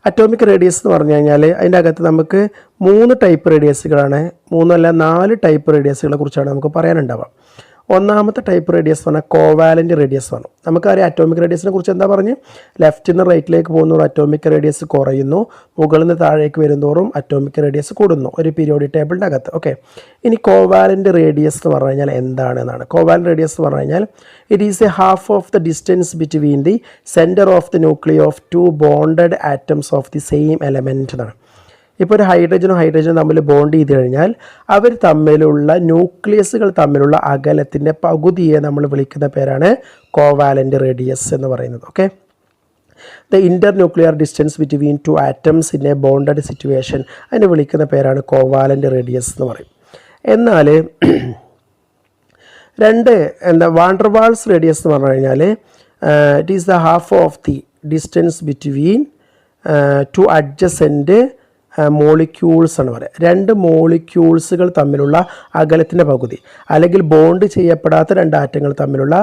അറ്റോമിക് റേഡിയസ് എന്ന് പറഞ്ഞു കഴിഞ്ഞാൽ അതിൻ്റെ അകത്ത് നമുക്ക് 3 ടൈപ്പ് റേഡിയസുകളാണ്, 3 അല്ല 4 ടൈപ്പ് റേഡിയസുകളെ കുറിച്ചാണ് നമുക്ക് പറയാനുണ്ടാവുക. ഒന്നാമത്തെ ടൈപ്പ് റേഡിയസ് എന്ന് പറഞ്ഞാൽ കോവാലൻ്റ് റേഡിയസ് ആണ്. നമുക്കറിയാം അറ്റോമിക് റേഡിയസിനെ കുറിച്ച് എന്താ പറഞ്ഞ്, ലെഫ്റ്റിൽ നിന്ന് റൈറ്റിലേക്ക് പോകുന്നതോറും അറ്റോമിക് റേഡിയസ് കുറയുന്നു, മുകളിൽ നിന്ന് താഴേക്ക് വരുന്നതോറും അറ്റോമിക് റേഡിയസ് കൂടുന്നു ഒരു പീരിയോഡിക് ടേബിളിൻ്റെ അകത്ത്. ഓക്കെ, ഇനി കോവാലൻ്റ് റേഡിയസ് എന്ന് പറഞ്ഞു കഴിഞ്ഞാൽ എന്താണെന്നാണ്. കോവാലൻ്റ് റേഡിയസ് എന്ന് പറഞ്ഞു കഴിഞ്ഞാൽ it is A half of the distance between the centre of the nuclei of 2 bonded atoms of the same element എന്നാണ്. ഇപ്പോൾ ഒരു ഹൈഡ്രജനും തമ്മിൽ ബോണ്ട് ചെയ്ത് കഴിഞ്ഞാൽ അവർ തമ്മിലുള്ള ന്യൂക്ലിയസുകൾ തമ്മിലുള്ള അകലത്തിൻ്റെ പകുതിയെ നമ്മൾ വിളിക്കുന്ന പേരാണ് കോവാലൻ്റ് റേഡിയസ് എന്ന് പറയുന്നത്. Okay, the inter nuclear distance between 2 atoms in A bonded situation, അതിനെ വിളിക്കുന്ന പേരാണ് കോവാലൻ്റ് റേഡിയസ് എന്ന് പറയും. എന്നാൽ വാണ്ടർ വാൾസ് റേഡിയസ് എന്ന് പറഞ്ഞു കഴിഞ്ഞാൽ it is the half of the distance between 2 adjacent molecules ആണ് പറയുക. 2 മോളിക്യൂൾസുകൾ തമ്മിലുള്ള അകലത്തിൻ്റെ പകുതി, അല്ലെങ്കിൽ ബോണ്ട് ചെയ്യപ്പെടാത്ത 2 ആറ്റങ്ങൾ തമ്മിലുള്ള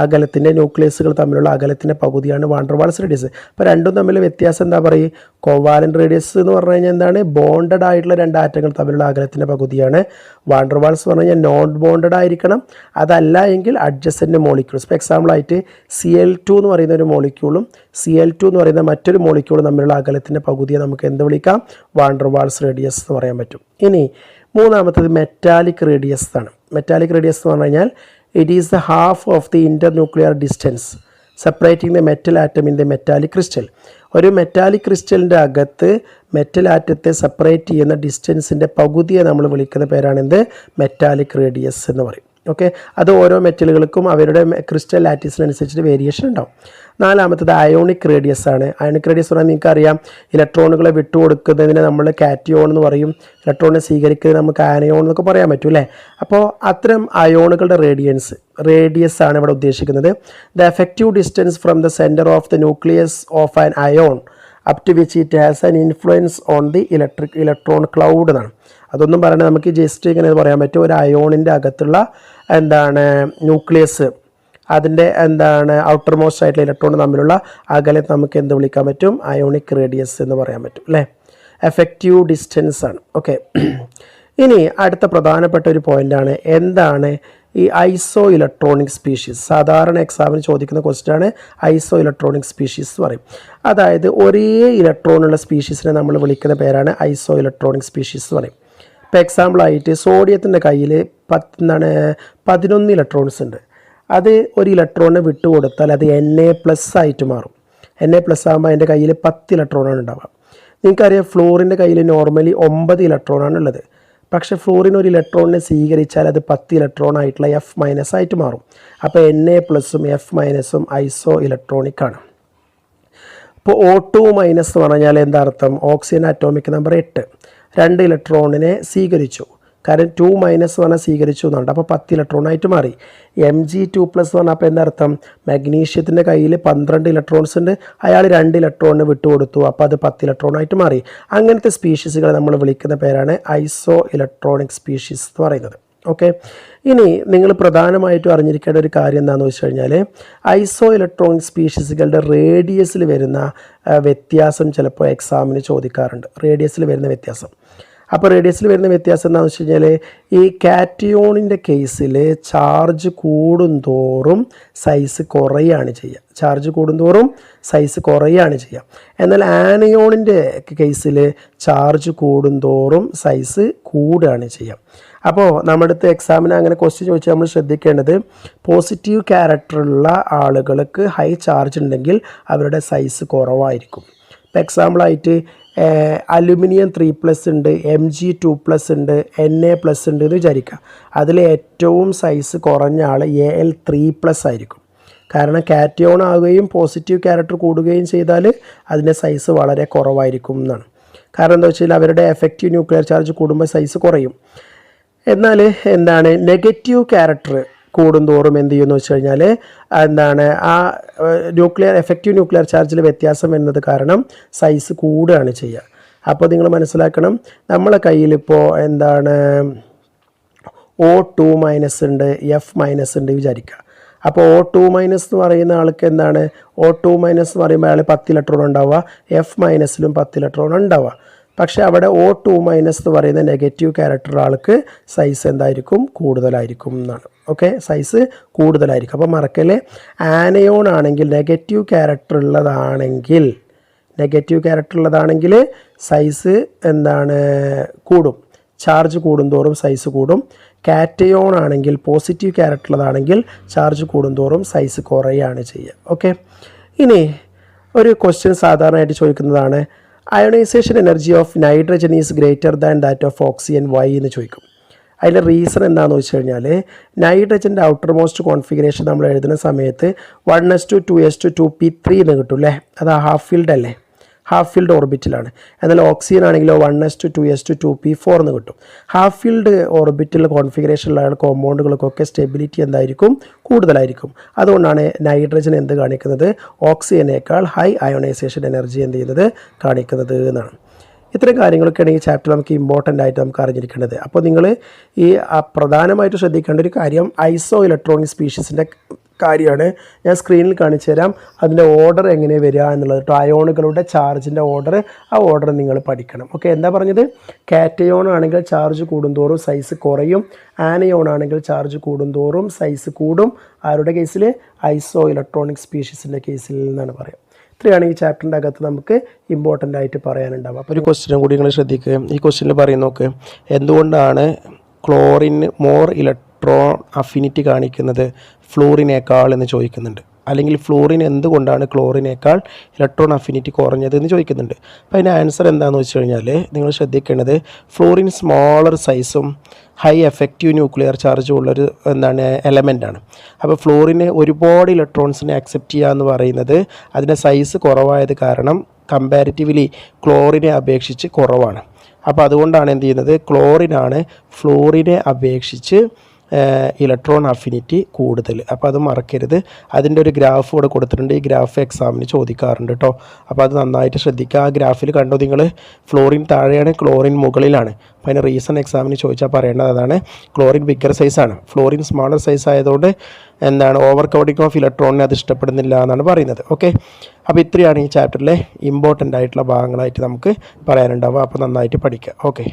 അകലത്തിൻ്റെ, ന്യൂക്ലിയസുകൾ തമ്മിലുള്ള അകലത്തിൻ്റെ പകുതിയാണ് വാണ്ടർ വാൾസ് റേഡിയസ്. അപ്പോൾ രണ്ടും തമ്മിൽ വ്യത്യാസം എന്താ പറയുക, കോവാലൻ്റ് റേഡിയസ് എന്ന് പറഞ്ഞു കഴിഞ്ഞാൽ എന്താണ്, ബോണ്ടഡ് ആയിട്ടുള്ള 2 ആറ്റങ്ങൾ തമ്മിലുള്ള അകലത്തിൻ്റെ പകുതിയാണ്. വാണ്ടർ വാൾസ് എന്ന് പറഞ്ഞു കഴിഞ്ഞാൽ നോൺ ബോണ്ടഡ് ആയിരിക്കണം, അതല്ല എങ്കിൽ അഡ്ജസൻറ്റ് മോളിക്യൂൾസ്. ഇപ്പോൾ എക്സാമ്പിളായിട്ട് Cl2 എന്ന് പറയുന്ന ഒരു മോളിക്യൂളും Cl2 എന്ന് പറയുന്ന മറ്റൊരു മോളിക്യൂളും തമ്മിലുള്ള അകലത്തിൻ്റെ പകുതിയെ നമുക്ക് എന്ത് വിളിക്കാം, വാണ്ടർ വാൾസ് റേഡിയസ് എന്ന് പറയാൻ പറ്റും. ഇനി മൂന്നാമത്തത് മെറ്റാലിക് റേഡിയസ് ആണ്. മെറ്റാലിക് റേഡിയസ് എന്ന് പറഞ്ഞു കഴിഞ്ഞാൽ it is the half of the inter nuclear distance separating the metal atom in the metallic crystal. ഒരു മെറ്റാലിക് ക്രിസ്റ്റലിൻ്റെ അകത്ത് മെറ്റൽ ആറ്റത്തെ സെപ്പറേറ്റ് ചെയ്യുന്ന ഡിസ്റ്റൻസിൻ്റെ പകുതിയെ നമ്മൾ വിളിക്കുന്ന പേരാണ് എന്ത്, മെറ്റാലിക് റേഡിയസ് എന്ന് പറയും. ഓക്കെ, അത് ഓരോ മെറ്റലുകൾക്കും അവരുടെ ക്രിസ്റ്റൽ ലാറ്റിസിനനുസരിച്ചിട്ട് വേരിയേഷൻ ഉണ്ടാവും. നാലാമത്തത് അയോണിക് റേഡിയസ് ആണ്. അയോണിക് റേഡിയസ് പറഞ്ഞാൽ നിങ്ങൾക്കറിയാം, ഇലക്ട്രോണുകളെ വിട്ടുകൊടുക്കുന്നതിന് നമ്മൾ കാറ്റിയോൺ എന്ന് പറയും, ഇലക്ട്രോണിനെ സ്വീകരിക്കുന്നത് നമുക്ക് ആനയോൺ എന്നൊക്കെ പറയാൻ പറ്റും അല്ലേ. അപ്പോൾ അത്തരം അയോണുകളുടെ റേഡിയസ് ആണ് ഇവിടെ ഉദ്ദേശിക്കുന്നത്. The effective distance from the centre of the nucleus of an ion up to which it has an influence on the electron cloud എന്നാണ്. അതൊന്നും പറയണത് നമുക്ക് ജസ്റ്റ് ഇങ്ങനെ പറയാൻ പറ്റും, ഒരു അയോണിൻ്റെ അകത്തുള്ള ന്യൂക്ലിയസ്, അതിൻ്റെ ഔട്ടർ മോസ്റ്റ് ആയിട്ടുള്ള ഇലക്ട്രോൺ തമ്മിലുള്ള അകലെ നമുക്ക് എന്ത് വിളിക്കാൻ പറ്റും, അയോണിക് റേഡിയസ് എന്ന് പറയാൻ പറ്റും അല്ലേ. എഫക്റ്റീവ് ഡിസ്റ്റൻസ് ആണ്. ഓക്കെ, ഇനി അടുത്ത പ്രധാനപ്പെട്ട ഒരു പോയിൻ്റാണ് എന്താണ് ഈ ഐസോ ഇലക്ട്രോണിക് സ്പീഷീസ്. സാധാരണ എക്സാമിന് ചോദിക്കുന്ന ക്വസ്റ്റ്യനാണ് ഐസോ ഇലക്ട്രോണിക് സ്പീഷീസ് എന്ന് പറയും. അതായത് ഒരേ ഇലക്ട്രോണുള്ള സ്പീഷീസിനെ നമ്മൾ വിളിക്കുന്ന പേരാണ് ഐസോ ഇലക്ട്രോണിക് സ്പീഷീസ് എന്ന് പറയും. ഇപ്പോൾ എക്സാമ്പിളായിട്ട് സോഡിയത്തിൻ്റെ കയ്യിൽ 11 ഇലക്ട്രോൺസ് ഉണ്ട്. അത് ഒരു ഇലക്ട്രോണിനെ വിട്ടുകൊടുത്താൽ അത് Na+ ആയിട്ട് മാറും. Na+ ആകുമ്പോൾ അതിൻ്റെ കയ്യിൽ 10 ഇലക്ട്രോണാണ് ഉണ്ടാവുക. നിങ്ങൾക്കറിയാം ഫ്ലോറിൻ്റെ കയ്യിൽ നോർമലി 9 ഇലക്ട്രോണാണ് ഉള്ളത്. പക്ഷേ ഫ്ലോറിൻ ഒരു ഇലക്ട്രോണിനെ സ്വീകരിച്ചാൽ അത് 10 ഇലക്ട്രോൺ ആയിട്ടുള്ള F- ആയിട്ട് മാറും. അപ്പോൾ Na+ഉം F- ഐസോ ഇലക്ട്രോണിക് ആണ്. ഇപ്പോൾ O2- എന്ന് പറഞ്ഞാൽ എന്താ അർത്ഥം, ഓക്സിജൻ അറ്റോമിക് നമ്പർ 8, 2 ഇലക്ട്രോണിനെ സ്വീകരിച്ചു. കാരണം 2- പറഞ്ഞാൽ സ്വീകരിച്ചു എന്നുണ്ട്, അപ്പോൾ 10 ഇലക്ട്രോണായിട്ട് മാറി. Mg2+ പറഞ്ഞാൽ അപ്പോൾ എന്താ അർത്ഥം, മഗ്നീഷ്യത്തിൻ്റെ കയ്യിൽ 12 ഇലക്ട്രോൺസ് ഉണ്ട്, അയാൾ 2 ഇലക്ട്രോണിന് വിട്ടുകൊടുത്തു, അപ്പോൾ അത് 10 ഇലക്ട്രോണായിട്ട് മാറി. അങ്ങനത്തെ സ്പീഷീസുകളെ നമ്മൾ വിളിക്കുന്ന പേരാണ് ഐസോ ഇലക്ട്രോണിക് സ്പീഷീസ് എന്ന് പറയുന്നത്. ഓക്കെ, ഇനി നിങ്ങൾ പ്രധാനമായിട്ടും അറിഞ്ഞിരിക്കേണ്ട ഒരു കാര്യം എന്താണെന്ന് വെച്ച് കഴിഞ്ഞാൽ ഐസോ ഇലക്ട്രോണിക് സ്പീഷീസുകളുടെ റേഡിയസിൽ വരുന്ന വ്യത്യാസം ചിലപ്പോൾ എക്സാമിന് ചോദിക്കാറുണ്ട്. റേഡിയസിൽ വരുന്ന വ്യത്യാസം. അപ്പോൾ റേഡിയസിൽ വരുന്ന വ്യത്യാസം എന്താണെന്ന് വെച്ച് കഴിഞ്ഞാൽ ഈ കാറ്റിയോണിൻ്റെ കേസിൽ ചാർജ് കൂടുന്തോറും സൈസ് കുറയുകയാണ് ചെയ്യുക. ചാർജ് കൂടുന്തോറും സൈസ് കുറയുകയാണ് ചെയ്യുക. എന്നാൽ ആനയോണിൻ്റെ കേസിൽ ചാർജ് കൂടുന്തോറും സൈസ് കൂടുകയാണ് ചെയ്യുക. അപ്പോൾ നമ്മുടെ അടുത്ത് എക്സാമിന് അങ്ങനെ ക്വസ്റ്റ്യൻ ചോദിച്ചാൽ നമ്മൾ ശ്രദ്ധിക്കേണ്ടത് പോസിറ്റീവ് ക്യാരക്ടറുള്ള ആളുകൾക്ക് ഹൈ ചാർജ് ഉണ്ടെങ്കിൽ അവരുടെ സൈസ് കുറവായിരിക്കും. ഇപ്പോൾ എക്സാമ്പിളായിട്ട് അലുമിനിയം 3+ ഉണ്ട്, Mg2+ ഉണ്ട്, Na+ ഉണ്ട് എന്ന് വിചാരിക്കുക. അതിൽ ഏറ്റവും സൈസ് കുറഞ്ഞ ആൾ Al3+ ആയിരിക്കും. കാരണം കാറ്റിയോൺ ആവുകയും പോസിറ്റീവ് ക്യാരക്ടർ കൂടുകയും ചെയ്താൽ അതിൻ്റെ സൈസ് വളരെ കുറവായിരിക്കും എന്നാണ്. കാരണം എന്താ വെച്ചാൽ അവരുടെ എഫക്റ്റീവ് ന്യൂക്ലിയർ ചാർജ് കൂടുമ്പോൾ സൈസ് കുറയും. എന്നാൽ നെഗറ്റീവ് ക്യാരക്ടർ കൂടുന്തോറും എന്ത് ചെയ്യുമെന്ന് വെച്ച് കഴിഞ്ഞാൽ ആ എഫക്റ്റീവ് ന്യൂക്ലിയർ ചാർജിൽ വ്യത്യാസം വരുന്നത് കാരണം സൈസ് കൂടുകയാണ് ചെയ്യുക. അപ്പോൾ നിങ്ങൾ മനസ്സിലാക്കണം, നമ്മളെ കയ്യിലിപ്പോൾ O2- ഉണ്ട്, F- ഉണ്ട് വിചാരിക്കുക. അപ്പോൾ O2- എന്ന് പറയുന്ന ആൾക്ക് എന്താണ്, O2- എന്ന് പറയുമ്പോൾ അയാൾ 10 ഇലക്ട്രോൺ ഉണ്ടാവുക, F- 10 ഇലക്ട്രോൺ ഉണ്ടാവുക. പക്ഷേ അവിടെ O2- എന്ന് പറയുന്ന നെഗറ്റീവ് ക്യാരക്ടർ ആൾക്ക് സൈസ് എന്തായിരിക്കും, കൂടുതലായിരിക്കും എന്നാണ്. ഓക്കെ, സൈസ് കൂടുതലായിരിക്കും. അപ്പോൾ മറക്കല്ലേ, ആനയോൺ ആണെങ്കിൽ നെഗറ്റീവ് ക്യാരക്ടർ ഉള്ളതാണെങ്കിൽ സൈസ് എന്താണ്, കൂടും. ചാർജ് കൂടുന്തോറും സൈസ് കൂടും. കാറ്റയോൺ ആണെങ്കിൽ പോസിറ്റീവ് ക്യാരക്ടർ ഉള്ളതാണെങ്കിൽ ചാർജ് കൂടുന്തോറും സൈസ് കുറയുകയാണ് ചെയ്യുക. ഓക്കെ, ഇനി ഒരു ക്വസ്റ്റ്യൻ സാധാരണയായിട്ട് ചോദിക്കുന്നതാണ്, ionisation energy of nitrogen is greater than that of oxygen, why എന്ന് ചോദിക്കും. അതിൻ്റെ റീസൺ എന്താണെന്ന് വെച്ച് കഴിഞ്ഞാൽ നൈട്രജൻ്റെ ഔട്ടർ മോസ്റ്റ് കോൺഫിഗറേഷൻ നമ്മൾ എഴുതുന്ന സമയത്ത് 1s2 2s2 2p3 എന്ന് കിട്ടും അല്ലേ, അത് ഹാഫ് ഫീൽഡ് അല്ലേ, ഹാഫ് ഫീൽഡ് ഓർബിറ്റിലാണ്. എന്നാൽ ഓക്സിജൻ ആണെങ്കിലോ 1s2 2s2 2p4 എന്ന് കിട്ടും. ഹാഫ് ഫീൽഡ് ഓർബിറ്റിൽ കോൺഫിഗറേഷനിലുള്ള കോമ്പൗണ്ടുകൾക്കൊക്കെ സ്റ്റെബിലിറ്റി എന്തായിരിക്കും, കൂടുതലായിരിക്കും. അതുകൊണ്ടാണ് നൈട്രജൻ എന്ത് കാണിക്കുന്നത്, ഓക്സിജനേക്കാൾ ഹൈ അയോണൈസേഷൻ എനർജി എന്ത് ചെയ്യുന്നത്, കാണിക്കുന്നത് എന്നാണ്. ഇത്തരം കാര്യങ്ങളൊക്കെയാണ് ഈ ചാപ്റ്റർ നമുക്ക് ഇമ്പോർട്ടൻ്റ് ആയിട്ട് നമുക്ക് അറിഞ്ഞിരിക്കേണ്ടത്. അപ്പോൾ നിങ്ങൾ ഈ പ്രധാനമായിട്ട് ശ്രദ്ധിക്കേണ്ട ഒരു കാര്യം ഐസോ ഇലക്ട്രോണിക് സ്പീഷീസിൻ്റെ കാര്യമാണ്. ഞാൻ സ്ക്രീനിൽ കാണിച്ചു തരാം അതിൻ്റെ ഓർഡർ എങ്ങനെ വരിക എന്നുള്ളത് കേട്ടോ. അയോണുകളുടെ ചാർജിൻ്റെ ഓർഡർ, ആ ഓർഡർ നിങ്ങൾ പഠിക്കണം. ഓക്കെ, എന്താ പറഞ്ഞത്, കാറ്റയോൺ ആണെങ്കിൽ ചാർജ് കൂടുന്തോറും സൈസ് കുറയും, ആനയോൺ ആണെങ്കിൽ ചാർജ് കൂടുന്തോറും സൈസ് കൂടും. ആരുടെ കേസിൽ, ഐസോ ഇലക്ട്രോണിക് സ്പീഷീസിൻ്റെ കേസിൽ നിന്നാണ് പറയുക. ഇത്രയാണ് ഈ ചാപ്റ്ററിൻ്റെ അകത്ത് നമുക്ക് ഇമ്പോർട്ടൻ്റ് ആയിട്ട് പറയാനുണ്ടാവുക. അപ്പോൾ ഒരു ക്വസ്റ്റ്യനും കൂടി നിങ്ങൾ ശ്രദ്ധിക്കുക. ഈ ക്വസ്റ്റ്യനിൽ പറയും നോക്ക്, എന്തുകൊണ്ടാണ് ക്ലോറിന് മോർ ഇലക്ട്രോൺ അഫിനിറ്റി കാണിക്കുന്നത് ഫ്ലൂറിനേക്കാൾ എന്ന് ചോദിക്കുന്നുണ്ട്. അല്ലെങ്കിൽ ഫ്ലൂറിൻ എന്തുകൊണ്ടാണ് ക്ലോറിനേക്കാൾ ഇലക്ട്രോൺ അഫിനിറ്റി കുറഞ്ഞത് എന്ന് ചോദിക്കുന്നുണ്ട്. അപ്പോൾ അതിൻ്റെ ആൻസർ എന്താണെന്ന് വെച്ച് കഴിഞ്ഞാൽ നിങ്ങൾ ശ്രദ്ധിക്കേണ്ടത്, ഫ്ലൂറിൻ സ്മോളർ സൈസും ഹൈ എഫക്റ്റീവ് ന്യൂക്ലിയർ ചാർജും ഉള്ളൊരു എലമെൻ്റാണ്. അപ്പോൾ ഫ്ലൂറിന് ഒരുപാട് ഇലക്ട്രോൺസിനെ അക്സെപ്റ്റ് ചെയ്യുക എന്ന് പറയുന്നത് അതിൻ്റെ സൈസ് കുറവായത് കാരണം കമ്പാരിറ്റീവ്ലി ക്ലോറിനെ അപേക്ഷിച്ച് കുറവാണ്. അപ്പോൾ അതുകൊണ്ടാണ് എന്ത് ചെയ്യുന്നത്, ക്ലോറിനാണ് ഫ്ലൂറിനെ അപേക്ഷിച്ച് ഇലക്ട്രോൺ അഫിനിറ്റി കൂടുതൽ. അപ്പോൾ അത് മറക്കരുത്. അതിൻ്റെ ഒരു ഗ്രാഫ് ഇവിടെ കൊടുത്തിട്ടുണ്ട്. ഈ ഗ്രാഫ് എക്സാമിന് ചോദിക്കാറുണ്ട് കേട്ടോ. അപ്പോൾ അത് നന്നായിട്ട് ശ്രദ്ധിക്കുക. ആ ഗ്രാഫിൽ കണ്ടോ നിങ്ങൾ, ഫ്ലോറിൻ താഴെയാണ്, ക്ലോറിൻ മുകളിലാണ്. അപ്പോൾ അതിന് റീസൺ എക്സാമിന് ചോദിച്ചാൽ പറയേണ്ടത് അതാണ്, ക്ലോറിൻ ബിഗ്ഗർ സൈസാണ്, ഫ്ലോറിൻ സ്മാളർ സൈസ് ആയതുകൊണ്ട് എന്താണ് ഓവർ കൗണ്ടിങ് ഓഫ് ഇലക്ട്രോണിനെ അത് ഇഷ്ടപ്പെടുന്നില്ല എന്നാണ് പറയുന്നത്. ഓക്കെ, അപ്പോൾ ഇത്രയാണ് ഈ ചാപ്റ്ററിലെ ഇമ്പോർട്ടൻ്റ് ആയിട്ടുള്ള ഭാഗങ്ങളായിട്ട് നമുക്ക് പറയാനുണ്ടാവുക. അപ്പോൾ നന്നായിട്ട് പഠിക്കുക. ഓക്കെ.